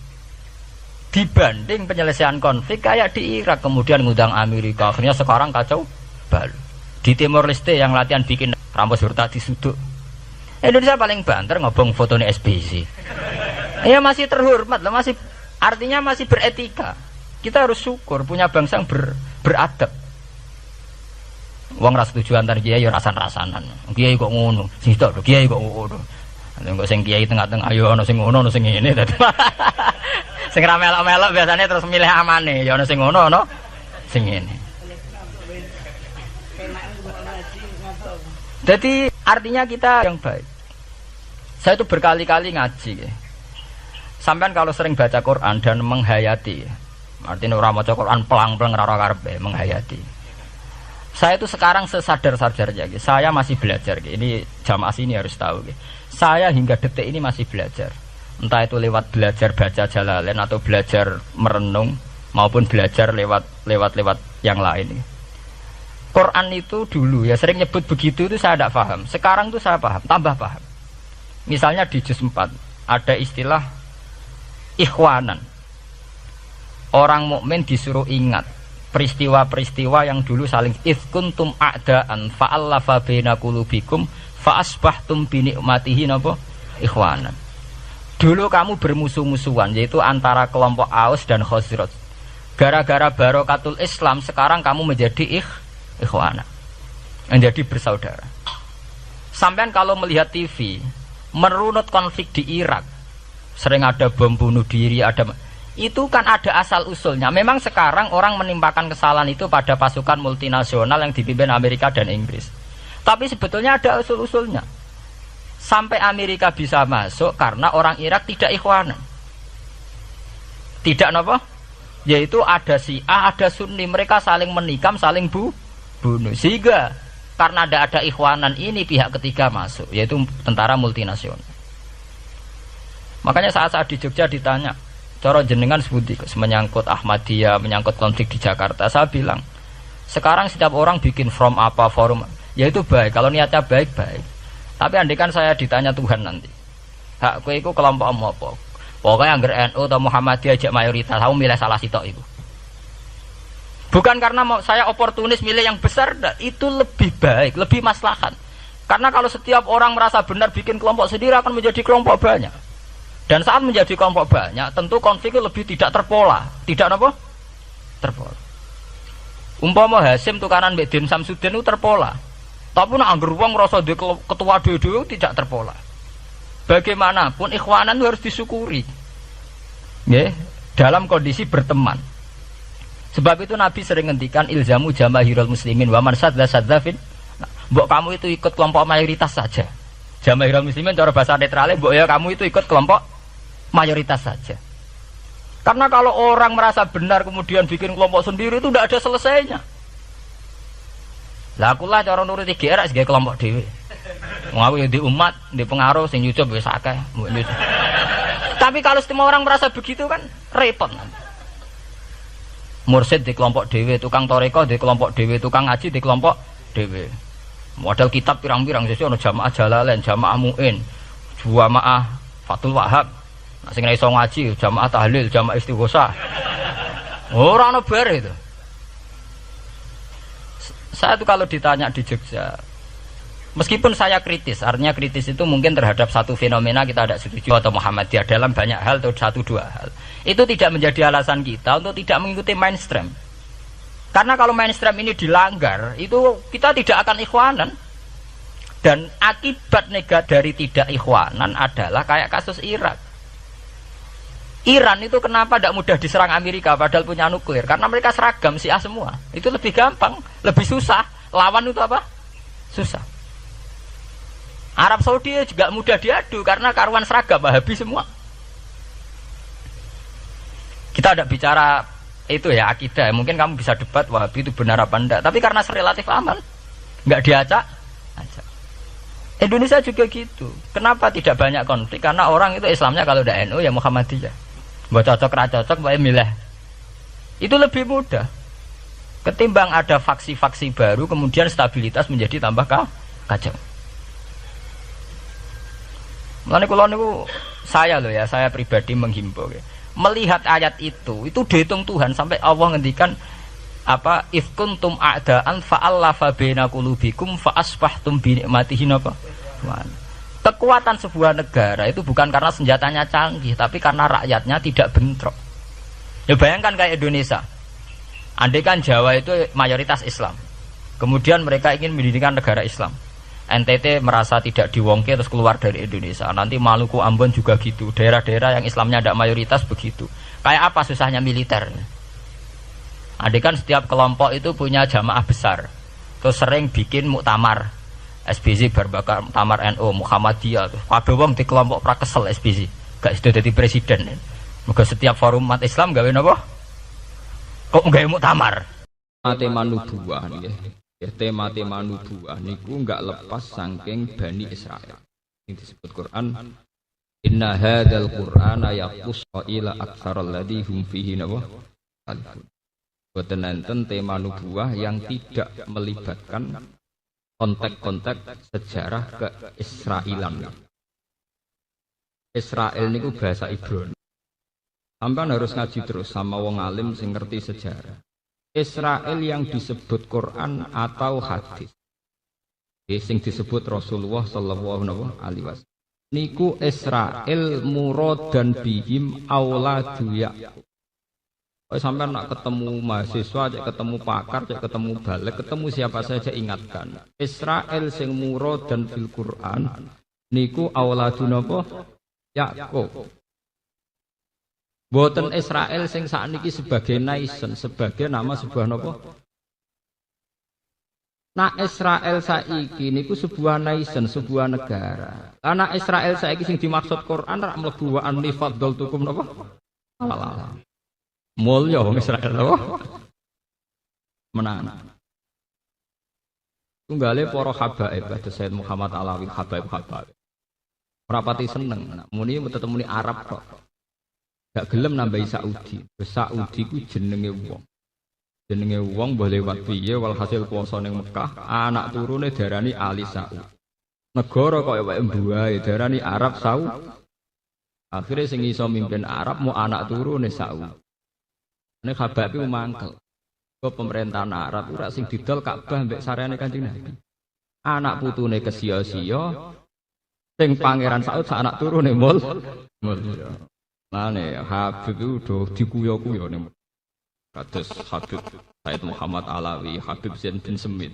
Dibanding penyelesaian konflik kayak di Irak, kemudian ngundang Amerika, akhirnya sekarang kacau balu. Di Timor Leste yang latihan bikin rambut bertak disuduk, Indonesia paling banter ngobong fotonya SBC. Ya masih terhormat lah, masih artinya masih beretika. Kita harus syukur punya bangsa yang beradab. Wong ras tujuan antar kiai ya rasan-rasanan. Kiai kok ngono, sing tok kiai kok ngono. Engko sing kiai tengah-tengah ayo ana sing ngono ana sing ngene dadi. Sing ra melok-melok biasanya terus milih amane, ya ana sing ngono ana sing ngene. Jadi artinya kita yang baik. Saya itu berkali-kali ngaji ya. Sampean kalau sering baca Quran dan menghayati, artinya orang maca Quran pelang-pelang ora karepe menghayati. Saya itu sekarang sesadar-sadarnya, saya masih belajar. Ini jamaah sini harus tahu. Saya hingga detik ini masih belajar. Entah itu lewat belajar baca Jalalain atau belajar merenung maupun belajar lewat yang lain. Quran itu dulu ya sering nyebut begitu itu saya tidak paham. Sekarang itu saya paham, tambah paham. Misalnya di juz 4 ada istilah ikhwanan. Orang mukmin disuruh ingat peristiwa-peristiwa yang dulu saling kuntum a'daan fa'allafa baina qulubikum fa asbahtum bi nikmatihi napa ikhwanan. Dulu kamu bermusuh-musuhan, yaitu antara kelompok Aus dan Khazraj. Gara-gara barokatul Islam sekarang kamu menjadi ikhwana, menjadi bersaudara. Sampean kalau melihat TV merunut konflik di Irak, sering ada bom bunuh diri, itu kan ada asal usulnya. Memang sekarang orang menimpakan kesalahan itu pada pasukan multinasional yang dipimpin Amerika dan Inggris. Tapi sebetulnya ada usul-usulnya. Sampai Amerika bisa masuk karena orang Irak tidak ikhwanan. Tidak apa? Yaitu ada Syiah, ada Sunni, mereka saling menikam, saling bunuh. Sehingga karena ada ikhwanan ini pihak ketiga masuk, yaitu tentara multinasional. Makanya saat di Jogja ditanya, cara jenengan sebuti menyangkut Ahmadiyah, menyangkut konflik di Jakarta, saya bilang, sekarang setiap orang bikin from apa forum, yaitu baik, kalau niatnya baik-baik. Tapi andaikan saya ditanya Tuhan nanti, hak kowe iku kelompok apa? Pokoknya angger NU atau Muhammadiyah ajak mayoritas, aku milih salah sitok itu. Bukan karena saya oportunis milih yang besar, itu lebih baik, lebih maslahat. Karena kalau setiap orang merasa benar bikin kelompok sendiri akan menjadi kelompok banyak. Dan saat menjadi kelompok banyak, tentu konflik lebih tidak terpola, tidak apa? Terpola. Umpama Hasim tukaran mbek Din Samsudin itu terpola. Tapi nak angger wong ngrasa ketua dhewe tidak terpola. Bagaimanapun ikhwanan itu harus disyukuri. Nggih, dalam kondisi berteman. Sebab itu Nabi sering ngendikan ilzamu jamaahirul muslimin wa man sadza fin. Mbok kamu itu ikut kelompok mayoritas saja. Jamaahirul muslimin cara bahasa netralnya mbok ya kamu itu ikut kelompok mayoritas saja. Karena kalau orang merasa benar kemudian bikin kelompok sendiri itu tidak ada selesainya. Lah aku lah cara nuruti GR sebagai kelompok dhewe. Wong aku ya di umat, di pengaruh sing nyucup wis akeh. Tapi kalau semua orang merasa begitu kan repot nanti. Mursyid di kelompok dhewe, tukang toreko di kelompok dhewe, tukang ngaji di kelompok dhewe. Model kitab pirang-pirang sesuk ana jamaah Jalalain, jamaah Muin, jamaah Fathul Wahab. Nah, sing iso ngaji jamaah tahlil, jamaah istighosah. Ora ana bare itu. Saya tuh kalau ditanya di Jogja, meskipun saya kritis, artinya kritis itu mungkin terhadap satu fenomena kita tidak setuju atau Muhammadiyah dalam banyak hal atau satu dua hal, itu tidak menjadi alasan kita untuk tidak mengikuti mainstream. Karena kalau mainstream ini dilanggar, itu kita tidak akan ikhwanan. Dan akibat negatif dari tidak ikhwanan adalah kayak kasus Irak. Iran itu kenapa tidak mudah diserang Amerika padahal punya nuklir? Karena mereka seragam Syiah semua. Itu lebih gampang, lebih susah. Lawan itu apa? Susah. Arab Saudi juga mudah diadu karena karuan seragam Wahabi semua. Kita tidak bicara itu ya akidah. Mungkin kamu bisa debat Wahabi itu benar apa enggak. Tapi karena relatif aman, nggak diacak. Indonesia juga gitu. Kenapa tidak banyak konflik? Karena orang itu Islamnya kalau udah NU ya Muhammadiyah. Buat cocok ra cocok bae milih. Itu lebih mudah. Ketimbang ada faksi-faksi baru kemudian stabilitas menjadi tambah kacau. Mulane kula niku saya pribadi menghimbau ya. Melihat ayat itu dihitung Tuhan sampai Allah ngendikan apa if kuntum a'daan fa'allafa baina qulubikum fa asbahtum bi ni'matihi napa. Kekuatan sebuah negara itu bukan karena senjatanya canggih, tapi karena rakyatnya tidak bentrok. Ya bayangkan kayak Indonesia. Andai kan Jawa itu mayoritas Islam. Kemudian mereka ingin mendirikan negara Islam. NTT merasa tidak diwongke terus keluar dari Indonesia. Nanti Maluku, Ambon juga gitu. Daerah-daerah yang Islamnya tidak mayoritas begitu. Kayak apa susahnya militer? Andai kan setiap kelompok itu punya jamaah besar. Terus sering bikin muktamar. SBC berbakar muktamar NU, Muhammadiyah. Kabeh wong di kelompok pra kesel SBC. Gak sudah jadi presiden. Moga setiap forum umat Islam gawe napa? Kok gawe muktamar? Tema nubuwah nggih. Ya tema nubuwah niku enggak lepas saking Bani Israil. Ini disebut Quran inna hadzal qur'ana yaqussu ila aktsaral ladzi hum fihi nawa. Boten enten tema nubuwah yang tidak melibatkan konteks-konteks sejarah keisrailan. Israel niku bahasa Ibrani. Sampeyan harus ngaji terus sama wong alim sing ngerti sejarah. Israel yang disebut Quran atau hadis. Sing disebut Rasulullah sallallahu alaihi wasallam. Niku Israel murad dan bihim auladu Yaqub. Sampai nak ketemu mahasiswa, cek ketemu pakar, cek ketemu balik, ketemu siapa saja ingatkan. Israel sing murad dan fil Quran niku auladu napa? Yaqub. Boten Israel sing sakniki sebagai nation, sebagai nama sebuah napa? Nah Israel saiki niku sebuah nation, sebuah negara. Karena Israel saiki sing dimaksud Quran rak mlebu wa anni faddaltukum napa? Allah. Mulya wong Israel napa? Menang. Tunggale para habaib kados Sayyid Muhammad Alawi habaib. Ora pati seneng, muni tetep muni Arab kok. Gak gelem nambahi Saudi. Saudi ku jenenge wong. Jenenge wong mbah lewat piye walhasil kuwasa ning Mekah, anak turune diarani Ali Saud. Negara kaya wae mbuahe diarani Arab Saud. Akhire sing iso mimpin Arab mau anak turune Saud. Nek Habab iku mangkel. Kok pemerintahan Arab ora sing didol Ka'bah mbek sareane Kanjeng Nabi. Anak putune kesia-sia sing pangeran Saud sak anak turune mul. Mane Habib itu udah dikuyo-kuyo nih. Kados Habib Said Muhammad Alawi, Habib Zain bin Semit.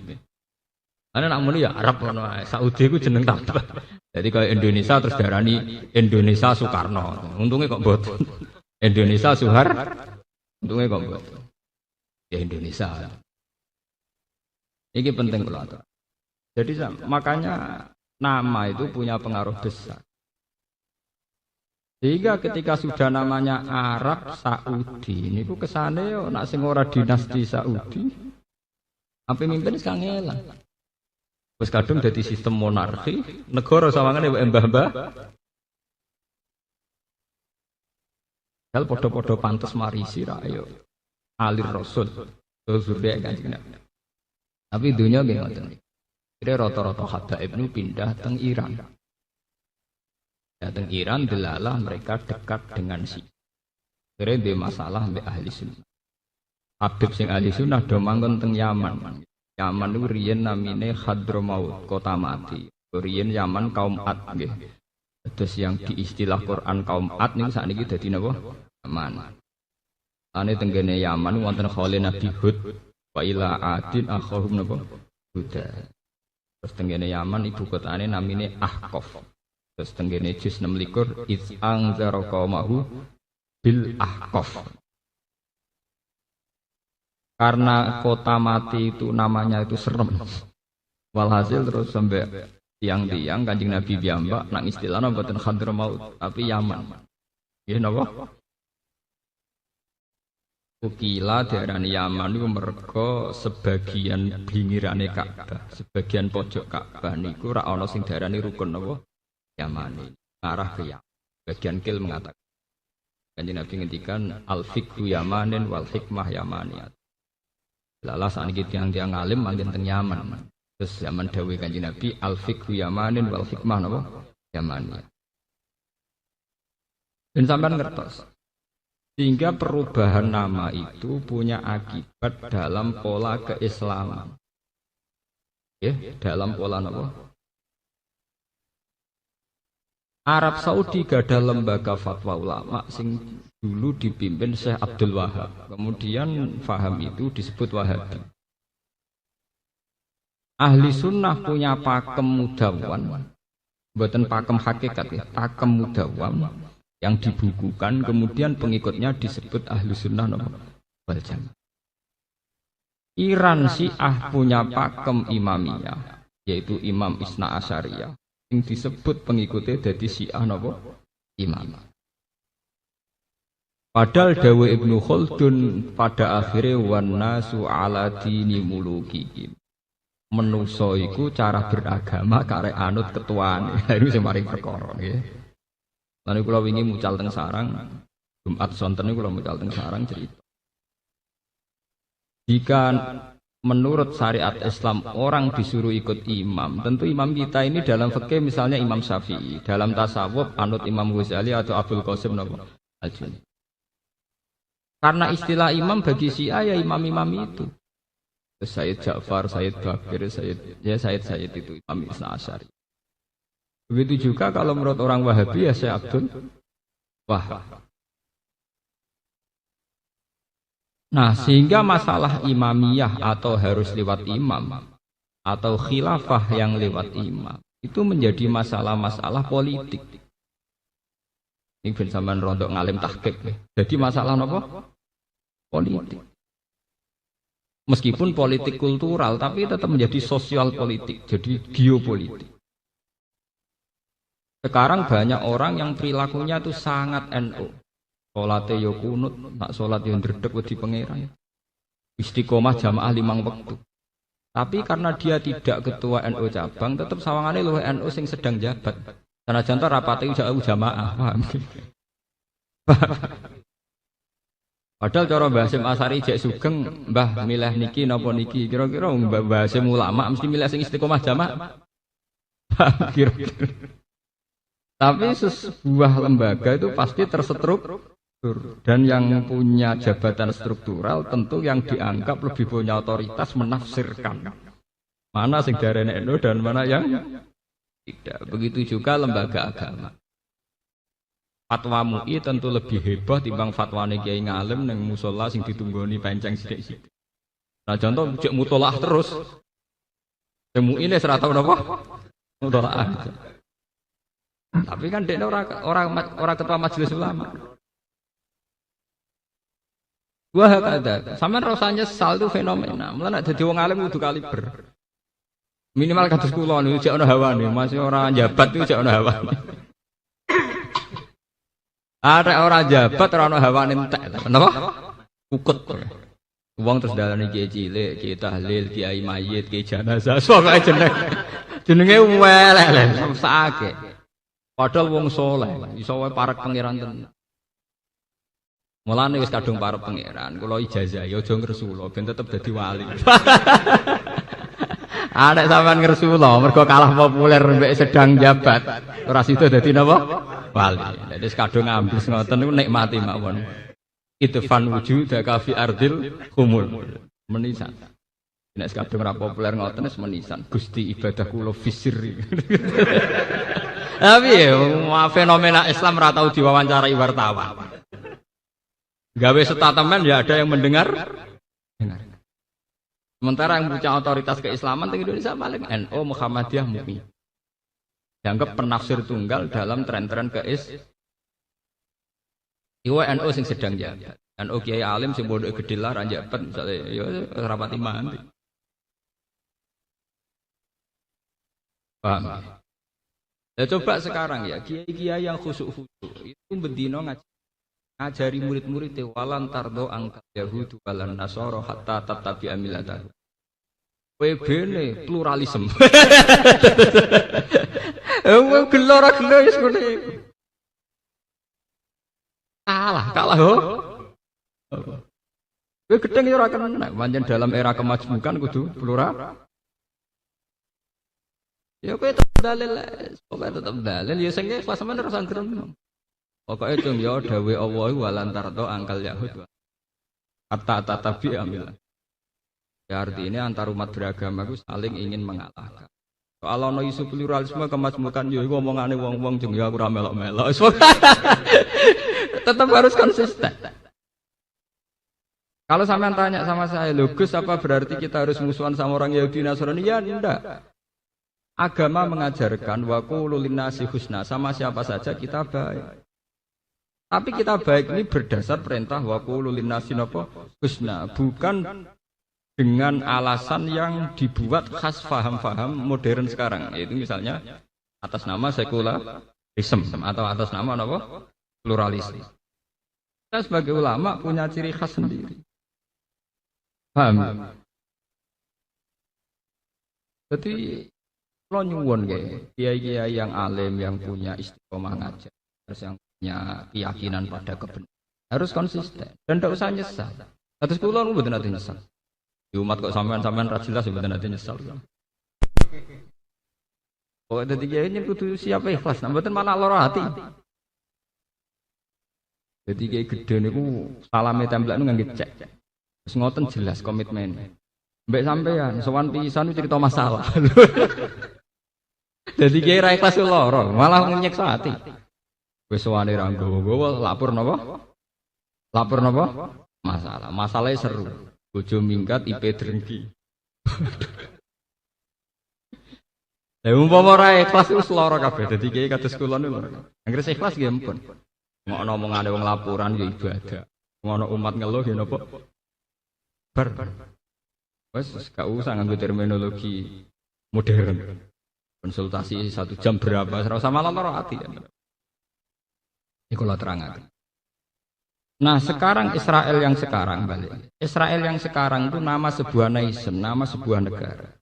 Ana nak muni ya Arab ngono ae. Saudi ku jeneng tambah. Jadi kalau Indonesia terus darani Indonesia Soekarno. Untungnya kok mboten. Indonesia Suhar. Untungnya kok mboten. Ya Indonesia. Ini penting kula atur. Jadi makanya nama itu punya pengaruh besar. Sehingga ketika sudah namanya Arab Saudi, ini ku kesane yo nak sing ora dinasti Saudi. Apa mimpin kangelan. Wis kadung dadi sistem monarki, negara sawangane wae mbah-mbah. Dal padha-padha pantes marisi ra ayo. Alir Rasul, zuriat Kanjeng Nabi. Tapi dunia nggih ngoten. Kira rata-rata habaib niku pindah teng Iran. Datang Iran delalah mereka dekat dengan Syiah. Kira dia masalah mbek ahli sunnah. Habib sing ahli sunnah do manggon teng Yaman. Yaman niku riyen namine Hadramaut, kota mati. Riyen Yaman kaum Ad nggih. Terus yang diistilah Quran kaum Ad niku sakniki dadi napa? Yaman. Ane tenggene Yaman wonten khole Nabi Hud wa ila adin akhahum napa? Huda. Terus tenggene Yaman ibu kotane namine Ahqaf. Terus tenggene juz 26 iz anzara qaumahu bil Ahqaf. Karena kota mati itu namanya itu serem. Walhasil terus sampai tiang-tiang Kanjeng Nabi piyambak nang istilahna mboten Hadramaut tapi Yaman. Nggih napa? Ukila diarani Yaman niku merga sebagian pinggirane Ka'bah, sebagian pojok Ka'bah niku ora ana sing diarani rukun napa? Yamani, arah ke Yaman. Bagian kil mengatakan, Kanjeng Nabi ngendikan al-fiqhu Yamanin wal hikmah Yamaniyat. Lala saat ini tiang-tiang alim manggen teng Yaman. Terus zaman dawuh Kanjeng Nabi al-fiqhu Yamanin wal hikmah napa? Yamaniyat. Dan sampean ngertos. Sehingga perubahan nama itu punya akibat dalam pola keislaman. Dalam pola apa? Arab Saudi gak ada lembaga fatwa ulama sing dulu dipimpin Syekh Abdul Wahab. Kemudian faham itu disebut Wahabi. Ahli sunnah punya pakem mudawwan, buatan pakem hakikat ya, pakem mudawwan yang dibukukan, kemudian pengikutnya disebut ahli sunnah wal jamaah. Iran Syiah punya pakem imamiyah, yaitu Imam Isna Asyariyah, yang disebut pengikutnya dari Syiah napa imam. Padahal dawe Ibnu Khaldun pada akhirnya wan nasu ala dini mulukihim. Menusa iku cara beragama karek anut ketuane. Itu sing maring perkara nggih. Lan kula wingi mucal teng sarang Jumat sonten kula mucal teng sarang cerita. Jika menurut syariat Islam orang disuruh ikut imam, tentu imam kita ini dalam fikih misalnya Imam Syafi'i, dalam tasawuf anut Imam Ghazali atau Abdul Qasim Al-Juni. Karena istilah imam bagi Syiah ya imam-imam itu. Sayyid Ja'far, Sayyid Bakir, Sayyid itu Imam Isna Asyari. Begitu juga kalau menurut orang Wahabi ya Syekh Abdul Wahab. Nah, sehingga masalah imamiyah atau harus lewat imam atau khilafah yang lewat imam itu menjadi masalah-masalah politik. Ini ben sampean rondok ngalim tahqiq. Jadi masalah apa? Politik. Meskipun politik kultural tapi tetap menjadi sosial politik, jadi geopolitik. Sekarang banyak orang yang perilakunya itu sangat NU. Salate yo kunut, nak salat yo ndredeg wedi pangeran. Istiqomah jamaah 5 waktu. Tapi karena dia tidak ketua NU cabang, tetap sawangane luwih NU sing sedang jabat. Sanajan to rapate jamaah, paham. Padahal cara Mbah Hasyim Asari jek sugeng, Mbah milih niki napa niki, kira-kira Mbah Hasyim ulama mesti milih sing istiqomah jamaah. Kira-kira. Tapi sebuah lembaga itu pasti terstruktur. Dan yang punya jabatan struktural tentu yang dianggap lebih punya otoritas menafsirkan mana sing darane NU dan mana yang tidak. Begitu juga lembaga agama. Fatwa MUI tentu lebih hebat timbang fatwane kiai ngalim ning musala sing ditunggoni penceng sithik-sithik. Nah contoh cek mutolaah terus. MUI ini ora tau napa? Mutolaah. Tapi kan dekne ora ketua majelis ulama. Wah kada, sampean rasanya nyesal itu fenomena. Mulane dadi wong alim kudu kaliber. Minimal kados kula niku jek ana hawane, masih ora jabat niku jek ana hawane. Ada ora jabat ora ana hawane entek. Napa? Ukut. Wong terus dalane kiai cilik, kiai tahlil, kiai mayit, kiai jenazah, pokoke jenenge welek sakake. Padahal wong saleh, iso wae parek pangeran tenan. Mulane wis kadung parep pangeran, kula ijazah ya aja ngresula ben tetep dadi wali. Anek sampean ngresula mergo kalah populer mbek sedang jabat. Ora sida dadi napa? Wali. Dadi kadung ambis ngoten niku nikmati mawon. Itfan wujudaka fi ardil humul. Menisan. Nek kadung ora populer ngoten wis menisan. Gusti ibadah kula fisir. Tapi ya fenomena Islam ora tau diwawancarai wartawan. Gawe statement ya ada yang mendengar. Sementara yang punya otoritas keislaman di Indonesia paling NU, Muhammadiyah, MUI. Dianggap penafsir tunggal dalam tren-tren Iwa NU sing sedang jabat. NU kiai alim sing bodoh gede lah ranjabat misalnya ya rapati mandi. Paham? Ya coba sekarang ya kiai-kiai yang khusuk-khusuk itu bendino ngajari murid-muridnya walan tardo angkat Yahudu walan Nasoro hatta tatabi amilatahu. Webene pluralisme. Gelora wis ngene. Kalah ho. Kowe gedeng ya ora kena. Pancen dalam era kemajemukan kudu plural. Ya kowe tetep dalil, pokoke tetep dalil ya sing kelas sampean ora sanggrem. Pokoke cung ya dawe Allah walantarto angkal Yahud. Hatta tatabi amil. Ya artinya antar umat beragama itu saling ingin mengalahkan. Soal ana isu pluralisme kemasmukan yo iku omongane wong-wong jeng ya aku ora melok-melok. Tetap harus konsisten. Kalau sampean tanya sama saya, "Lho Gus, apa berarti kita harus musuhan sama orang Yahudi Nasrani?" Ya enggak. Agama mengajarkan wa qulu linnasi husna, sama siapa saja kita baik. Tapi kita baik ini berdasar perintah wa qulu linnasi husna, bukan dengan alasan yang dibuat khas faham-faham modern sekarang, yaitu misalnya atas nama sekularisme atau atas nama pluralisme. Kita sebagai ulama punya ciri khas sendiri. Paham? Jadi kalau nyuwun kiai-kiai yang alim, yang punya istiqomah ngajar, terus yang punya keyakinan pada kebenaran, harus konsisten dan tidak usah nyesal. Atas kula nu mboten ate nyesal. Di umat kok sampean ra jelas mboten ate nyesal. Oh, dadi kiai ini kudu siap ikhlas, mboten malah lara hati. Jadi kiai gedhe niku salame templek nu ngangge cek. Wis ngoten jelas komitmen. Mbek sampean sowan pisan cerita masalah. Jadi kiai ra ikhlas lara, malah nyeksa hati. Wis sowane ra nggawa-nggawa lapor napa? Lapor napa? Masalah. Masalahnya seru. Bojo minggat IP drengki. Lah umpama ora ikhlas wis lara kabeh. Dadi kiai kados kula niku lara. Anggere ikhlas nggih ampun. Ngono omongane wong laporan ya ibadah. Ngono umat ngeluh ya napa? Bar. Wes gak usah nganggo terminologi modern. Konsultasi 1 jam berapa? Ora usah malah lara ati. Iku lho terangaken. Nah sekarang Israel yang sekarang balik. Israel yang sekarang itu nama sebuah nation, nama sebuah negara.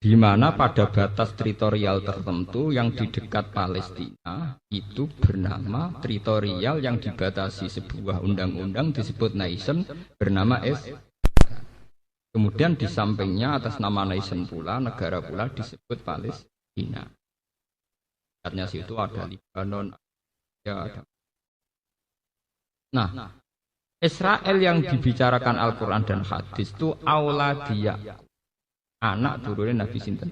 Di mana pada batas teritorial tertentu yang di dekat Palestina itu bernama teritorial yang dibatasi sebuah undang-undang disebut nation bernama Israel. Kemudian di sampingnya atas nama nation pula, negara pula disebut Palestina. Katanya situ ada Libanon, ya ada. Nah, Israel yang dibicarakan Al-Quran dan hadis itu auladiyah, anak turunnya Nabi Sinten.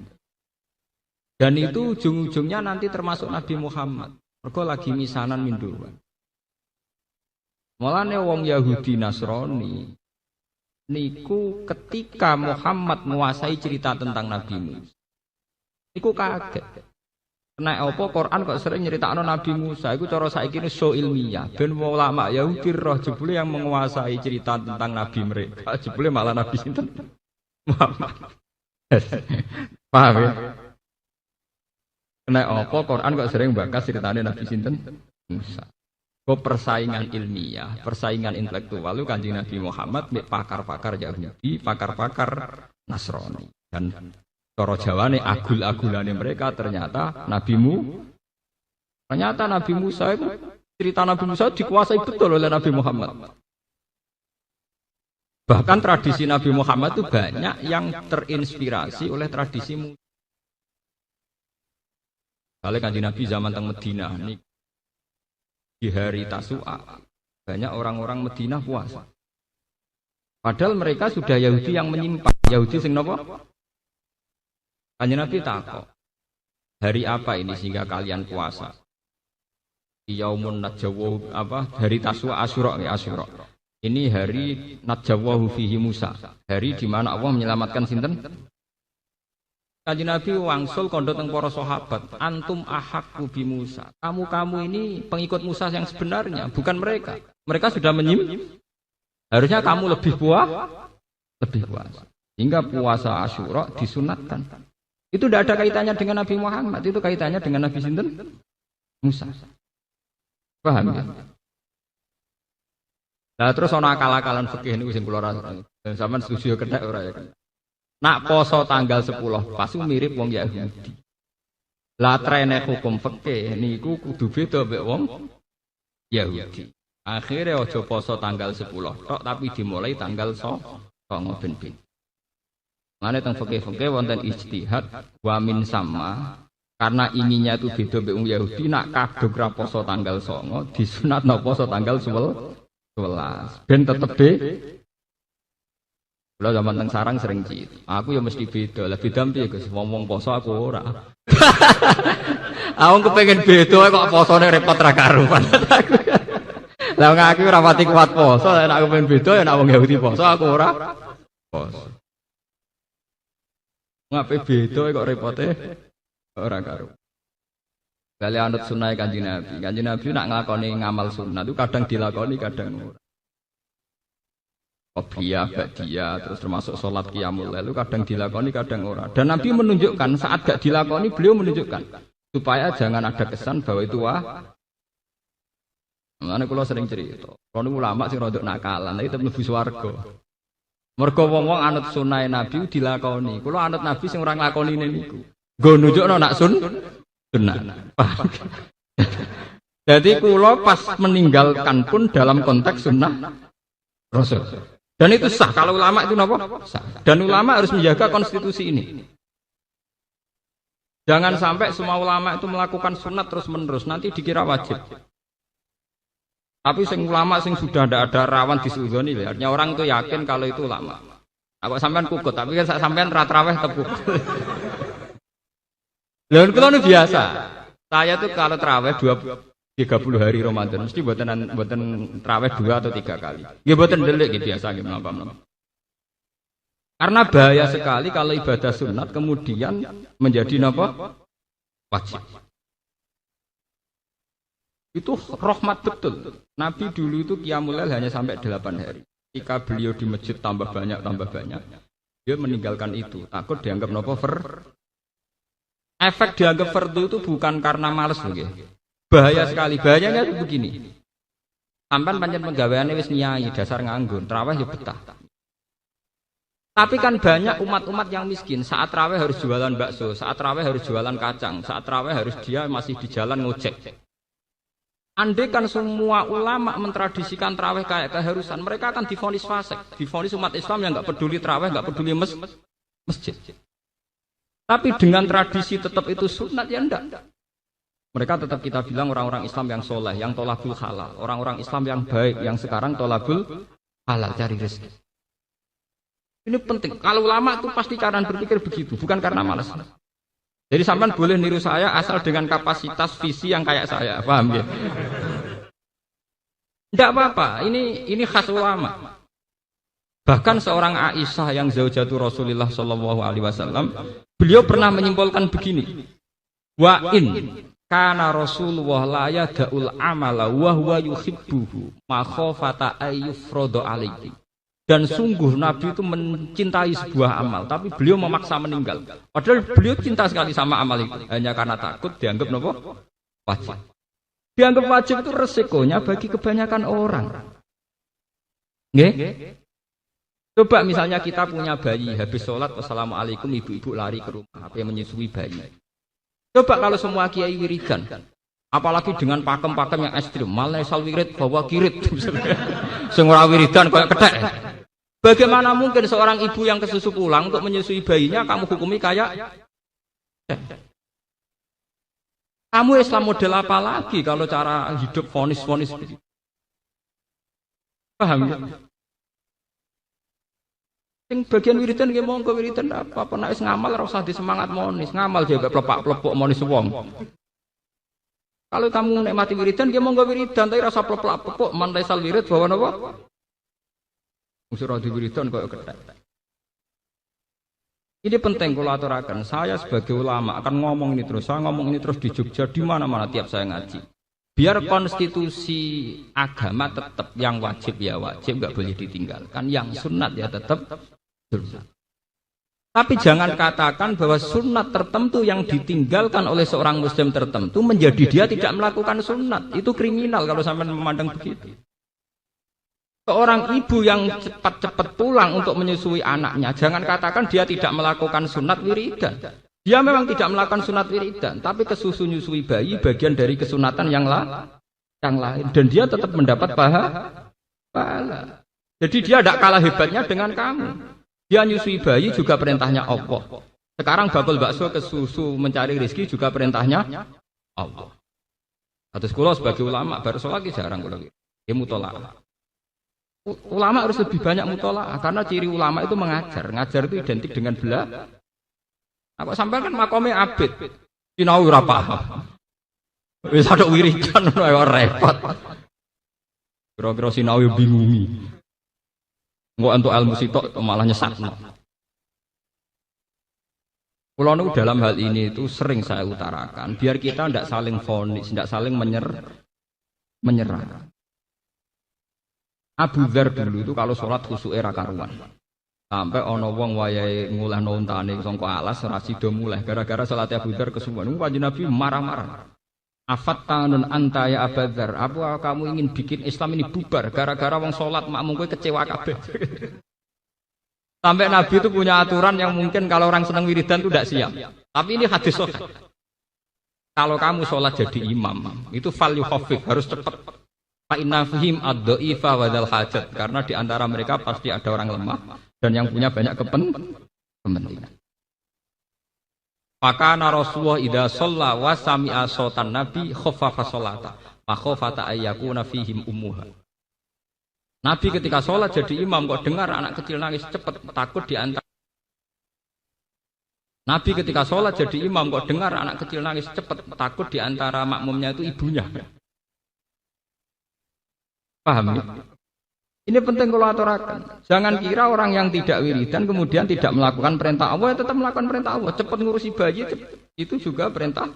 Dan itu ujung-ujungnya nanti termasuk Nabi Muhammad. Mergo lagi misanan minduan. Mulane wong Yahudi Nasrani niku ketika Muhammad menguasai cerita tentang Nabi Musa, niku kaget. Nek apa Quran kok sering nyeritakno Nabi Musa iku cara saiki ini so ilmiah. Ben ulama Yahudi roh jebule yang menguasai cerita tentang nabi mereka. Jebule malah Nabi sinten? Muhammad. Paham ya? Nek apa Quran kok sering bakas ceritane Nabi sinten? Musa. Kok persaingan ilmiah, persaingan intelektual lu Kanjeng Nabi Muhammad mek pakar-pakar Yahudi, pakar-pakar Nasrani. Dan cara Jawane agul-agulane mereka ternyata Nabi Musa itu cerita Nabi Musa dikuasai betul oleh Nabi Muhammad. Bahkan tradisi Nabi Muhammad itu banyak yang terinspirasi oleh tradisi Musa. Kalau Kanjeng Nabi zaman teng Madinah nih di hari Tasu'a banyak orang-orang Madinah puasa. Padahal mereka sudah Yahudi yang menyimpang. Yahudi sing napa? Kanjeng Nabi takok, hari apa ini sehingga kalian puasa? Yaumun najawwahu hari Tasu'a Asyura ya Asyura. Ini hari najawwahu fihi Musa. Hari di mana Allah menyelamatkan sinten? Kanjeng Nabi wangsul kandha teng para sahabat, antum ahaqqu bi Musa. Kamu ini pengikut Musa yang sebenarnya, bukan mereka. Mereka sudah harusnya kamu lebih puasa. Hingga puasa Asyura disunatkan. Itu tidak ada kaitannya dengan Nabi Muhammad, itu kaitannya dengan Nabi sinten? Musa. Paham ya? Nah terus ana akal-akalan fikih niku sing kula ora sampean setuju kena ora ya. Nak poso tanggal 10 pas mirip wong Yahudi. Lah trene hukum fikih niku kudu beda mek wong Yahudi. Akhire aja poso tanggal 10 tok tapi dimulai tanggal 9 ben. Mane teng fikih-fikih wonten ijtihad wa min sama Karena inginnya itu beda mbek wong Yahudi nak kadung ra poso tanggal 9 disunatno poso tanggal 11. Ben tetep Kalau zaman teng sarang sering cit. Aku ya mesti beda. Lah beda piye Gus? Wong poso aku ora. Aku kepengen beda kok posone repot ra karuan. Lah aku ora pati kuat poso, nek aku pengen beda ya nek wong Yahudi poso aku ora poso. Ngapain beda kok repote ora karuan. Kali anut sunah Kanjeng Nabi. Kanjeng Nabi nak nglakoni ngamal sunah itu kadang dilakoni kadang ora. Qobliyah, ba'diyah, terus termasuk sholat qiyamul lail itu kadang dilakoni, kadang ora. Dan Nabi menunjukkan saat gak dilakoni, beliau menunjukkan supaya jangan ada kesan bahwa itu Makanya kalau sering cerita, kalau ulama sih rodok nakalan, tapi tetap mlebu swarga. Mergo wong-wong anut sunah Nabi dilakoni. Kalau anut Nabi sing ora nglakoni niku. Nggo nunjukno nak sunnah. Jadi kula pas meninggalkan pun dalam konteks sunnah Rasul. Dan itu sah, kalau ulama itu apa? Sah. Dan ulama harus menjaga konstitusi ini. Jangan sampai semua ulama itu melakukan sunat terus menerus, nanti dikira wajib. Tapi sing ulama sing sudah tidak ada rawan disudzoni, artinya orang itu yakin kalau itu ulama. Aku sampean kukut, tapi kan sampean ratraweh tepuk. Lalu kalau itu biasa. Saya tuh kalau terawih 30 hari Ramadan mesti buatan terawih 2 atau 3 kali. Ya buatan delik gitu biasa gitu apa-apa. Karena bahaya sekali kalau ibadah sunat kemudian menjadi apa? Wajib. Itu rahmat betul. Nabi dulu itu qiyamul lail hanya sampai 8 hari. Ketika beliau di masjid tambah banyak, dia meninggalkan itu. Takut dianggap apa? Efek dianggap fardu itu bukan karena malas begitu. Bahaya sekali, bahayanya itu begini. Sampan pancen penggaweane wis nyai, dasar nganggur, traweh ya betah. Tapi kan banyak umat-umat yang miskin, saat traweh harus jualan bakso, saat traweh harus jualan kacang, saat traweh harus dia masih di jalan ngojek. Andai kan semua ulama mentradisikan traweh kayak keharusan, mereka akan divonis fasik, divonis umat Islam yang enggak peduli traweh, enggak peduli masjid. Tapi dengan tradisi tetap itu sunat ya enggak. Mereka tetap kita bilang orang-orang Islam yang soleh, yang tolabul halal. Orang-orang Islam yang baik, yang sekarang tolabul halal, cari rezeki. Ini penting. Kalau ulama itu pasti cara berpikir begitu, bukan karena malas. Jadi sampean boleh niru saya asal dengan kapasitas visi yang kayak saya, paham ya? Tidak apa-apa, ini khas ulama. Bahkan seorang Aisyah yang zaujatu Rasulullah SAW, beliau pernah menyimpulkan begini. Wa in kana Rasulullah la yada'ul amala wa huwa yuhibbuhu ma khafata ayyufradu alaihi. Dan sungguh Nabi itu mencintai sebuah amal, tapi beliau memaksa meninggal. Padahal beliau cinta sekali sama amal itu, hanya karena takut dianggap apa? Wajib. Dianggap wajib itu resikonya bagi kebanyakan orang. Nggih? Coba misalnya kita punya bayi, habis sholat, wassalamualaikum, ibu-ibu lari ke rumah, apa yang menyusui bayi. Coba kalau semua kiai wiridan, apalagi dengan pakem-pakem yang ekstrim, malah sal wirid bawa kirit, semua wiridan kayak ketek. Bagaimana mungkin seorang ibu yang kesusu pulang untuk menyusui bayinya kamu hukumi kayak? Kamu Islam model apa lagi kalau cara hidup vonis-vonis begitu? Paham ya? Sing bagian wiridan nggih monggo wiridan apa nek wis ngamal ora usah disemangat monis, ngamal juga plepak-plepok monis wong. Kalau kamu nikmati wiridan nggih monggo wiridan tapi rasa plepak-plepok mantai sal wirid bawa napa? Usur di wiridan kok ketek. Ini penting kalau aturaken. Saya sebagai ulama akan ngomong ini terus. Saya ngomong ini terus di Jogja di mana-mana tiap saya ngaji. Biar konstitusi agama tetap yang wajib ya wajib, enggak boleh ditinggalkan. Yang sunat ya tetap sunat. Tapi jangan katakan bahwa sunat tertentu yang ditinggalkan oleh seorang muslim tertentu menjadi dia tidak melakukan sunat. Itu kriminal kalau sampai memandang begitu. Seorang ibu yang cepat-cepat pulang untuk menyusui anaknya, jangan katakan dia tidak melakukan sunat wiridan. Dia memang tidak melakukan sunat wiridan, tapi kesusu nyusui bayi bagian dari kesunatan yang lain. Dan dia tetap mendapat pahala. Jadi dia tidak kalah hebatnya dengan kamu. Dia nyusui bayi juga perintahnya Allah. Sekarang bakul bakso ke susu mencari rezeki juga perintahnya Allah. Atus kula sebagai ulama baru sholat jarang kula. Ya mutolaah. Ulama harus lebih banyak mutolaah karena ciri ulama itu mengajar. Ngajar itu identik dengan bela. Aku sampai kan makome abid. Sinau ora paham. Wis ada wiridan ora repot. Kira-kira sinau bingungi. Engko entuk ilmu sitok malah nyesatno. Kula niku dalam hal ini itu sering saya utarakan, biar kita tidak saling vonis, tidak saling menyerah. Abu Dzar dulu itu kalau sholat khusyuk era karuan. Sampai ono wong wayahe ngulehno untane sangka alas ora sida muleh gara-gara salat Abu Dzar kesuwen. Niku Kanjeng Nabi marah-marah. Afattanun anta ya Abu Dzar, apa kamu ingin bikin Islam ini bubar gara-gara wong sholat makmum kowe kecewa kabeh. Sampai Nabi itu punya aturan yang mungkin kalau orang senang wiridan itu tidak siap. Tapi ini hadis sahih. Kalau kamu sholat jadi imam, itu fal yukhafif, harus cepat. Fa inna fihim ad-dha'ifa wa dzal hajat, karena di antara mereka pasti ada orang lemah dan yang punya banyak kepentingan. Maka Rasulullah idza shalla wa sami'a sautan nabi khaffafa sholata, fa khafata ayyakuna fihim ummuha. Nabi ketika sholat jadi imam kok dengar anak kecil nangis cepat takut di antara. Nabi ketika sholat jadi imam kok dengar anak kecil nangis cepat takut di antara makmumnya itu ibunya. Paham ya? Ini penting kalau aturakan. Jangan kira orang yang tidak wiridan kemudian tidak melakukan perintah Allah, tetap melakukan perintah Allah. Cepat ngurusi bayi itu juga perintah.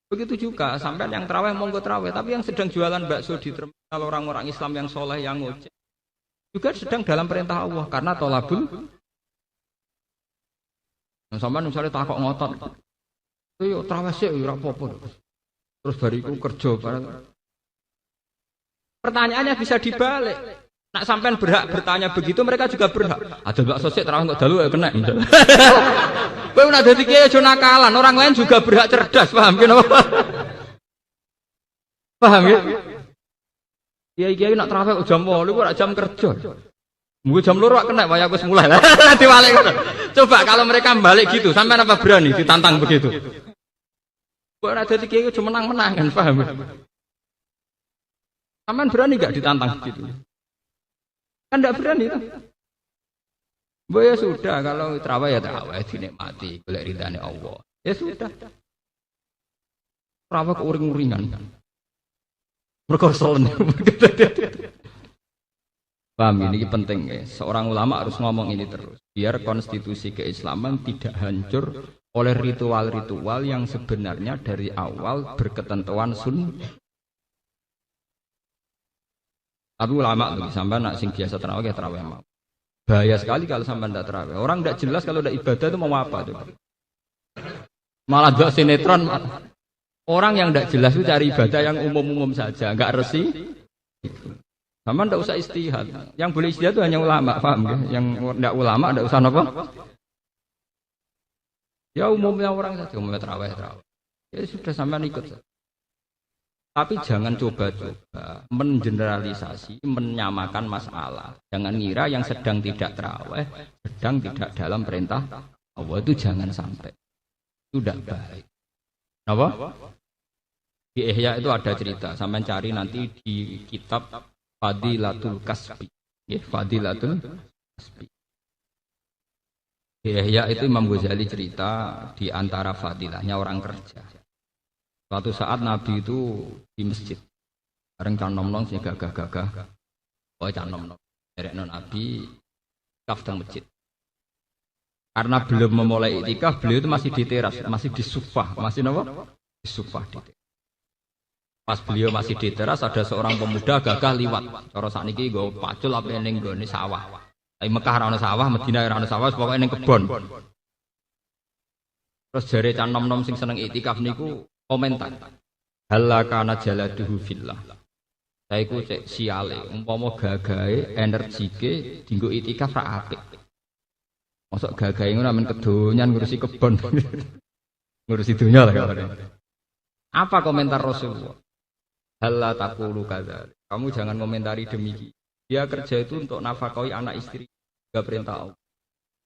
Begitu juga sampai yang terawih monggo terawih, tapi yang sedang jualan bakso di terminal orang-orang Islam yang soleh yang ngojek juga sedang dalam perintah Allah karena tolabul. Sampai misalnya takok ngotot, yo terawih sih ora apa-apa. Terus bariku kerja bareng. Pertanyaannya bisa dibalik. Nak sampean berhak bertanya begitu, mereka juga berhak. Ada bakso sik terawih kok dalu ya kena. Kowe nek dadi kiai aja nakalan, orang lain juga berhak cerdas, paham ya? Paham ya? Kiai-kiai nak terawih jam 8 kok jam kerja. Mungkin jam 2 kena waya wis mulai. Diwalik ngono. Coba kalau mereka balik gitu, sampean apa berani ditantang begitu? Kowe nek dadi kiai aja menang-menangan, paham ya? Sampean berani enggak ditantang gitu? Kan tidak berani itu. Ya sudah, kalau terawih ya terawih dinikmati, golek ridane Allah. Ya sudah. Terawih ke uring-uringan. Berkorsolen. Paham ini penting ya. Seorang ulama harus ngomong ini terus. Biar konstitusi keislaman tidak hancur oleh ritual-ritual yang sebenarnya dari awal berketentuan sunnah. Tapi ulama tuh sampai nak sing biasa terawih ya terawih mau. Bahaya sekali kalau sampai tidak terawih. Orang tidak jelas kalau tidak ibadah itu mau apa tuh. Malah dok sinetron. Orang yang tidak jelas itu cari ibadah yang umum-umum saja, enggak resi. Sampai tidak usah istihad. Yang boleh istihad itu hanya ulama, paham ya? Yang tidak ulama tidak usah apa? Ya umumnya orang saja, umumnya terawih. Ya sudah sampai ikut. Tapi jangan coba-coba mengeneralisasi, menyamakan masalah. Jangan ngira yang sedang tidak terawih, sedang tidak dalam perintah Allah itu jangan sampai. Itu tidak baik. Apa? Di Ihya itu ada cerita. Sampai cari nanti di kitab Fadilatul Kasbi. Ya, Fadilatul Kasbi. Di Ihya itu Imam Ghazali cerita di antara fadilahnya orang kerja. Suatu saat Nabi itu di masjid, bareng canom-nom sih gagah-gagah, canom-nom, derek Nabi kafdang masjid. Karena belum memulai iktikaf, beliau itu masih di teras, masih di sufah, masih apa? Di sufah di teras. Pas beliau masih di teras, ada seorang pemuda gagah liwat. Cara sakniki nggo pacul apa ning nggone sawah. Tapi Mekah ora ana sawah, Madinah ora ana sawah, pokoke ning kebon. Terus jare canom-nom sing seneng iktikaf niku komentar halakana jaladuhu fillah. Saya iku cek siale umpama gagahe energike dienggo itikaf ra apik. Mosok gagahe ngono men kedonyan ngurusi kebon. Ngurusi dunya lah kare. Apa komentar Rasulullah? Halla taqulu kadzalik. Kamu jangan komentari demikian. Dia kerja itu untuk nafkahi anak istri, enggak perintah Allah.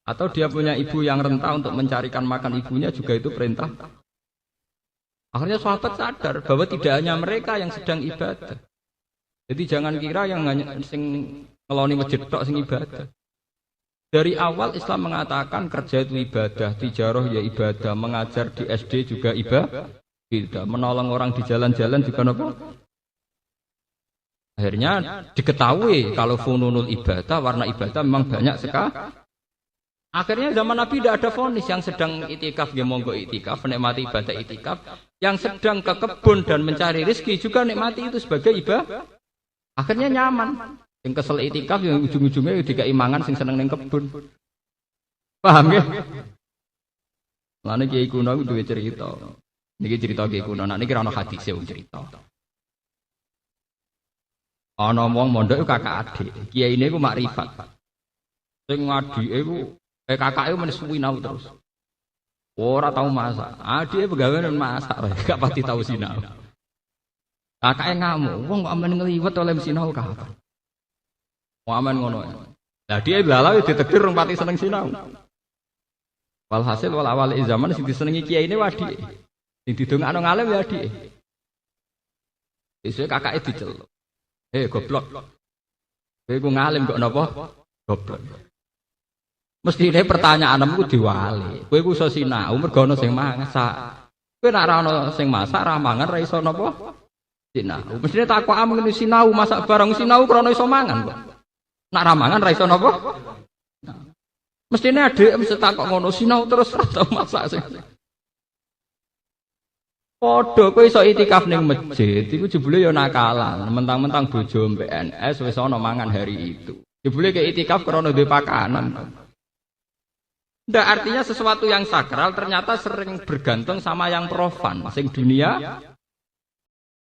Atau dia punya ibu yang renta untuk mencarikan makan ibunya juga itu perintah. Akhirnya sahabat sadar bahwa tidak hanya mereka yang sedang ibadah. Jadi jangan kira yang hanya sing ngeloni masjid tok sing ibadah. Dari awal Islam mengatakan kerja itu ibadah, tijarah ya ibadah, mengajar di SD juga ibadah, menolong orang di jalan-jalan juga apa? Akhirnya diketahui kalau fununul ibadah, warna ibadah memang banyak sekali. Akhirnya zaman Nabi tidak ada vonis yang sedang itikaf, ya monggo itikaf, menikmati ibadah itikaf. Yang sedang ke kebun dan mencari rezeki juga nikmati itu sebagai ibadah. Akhirnya nyaman. Yang kesel itikaf, yang ujung-ujungnya dikai mangan sing seneng ning kebun. Paham ya? Lane kiai kuno duwe cerita. Niki cerita kiai kuno, nek niki ora ono hadise wong cerita. Ana wong mondok kakak adik. Kiai ini ku makrifat. Sing adike ku kakake men sinau terus. Ora tau masak. Adike pegawean masak, gak pati tau sinau. Kakake ngamuk, wong kok amen ngliwet oleh sinau kapan. Wong amen ngono. Lah dia lalawe ditakdir rong pati seneng sinau. Walhasil wal awal zaman sing disenengi kiai ini wadike. Sing didongakno ngalim ya adike. Isuk kakake diceluk. Goblok. Kowe ku ngalim kok napa? Goblok. Mestine pertanyaanmu ku diwali. Kowe ku iso sinau mergo ana sing masak. Kowe nek ora ana sing masak ra mangan ra iso napa? Sinau. Mestine takokmu ngene sinau masak bareng sinau krana iso mangan kok. Nek ra mangan ra iso napa? Mestine adek mesti takok ngono sinau terus ra tau masak sing. Padha kowe iso itikaf ning masjid iku jebule ya nakalan, mentang-mentang bojo PNS wis ana mangan hari itu. Jebule ke itikaf krana duwe pakanan. Ndak artinya sesuatu yang sakral ternyata sering bergantung sama yang profan, sing dunia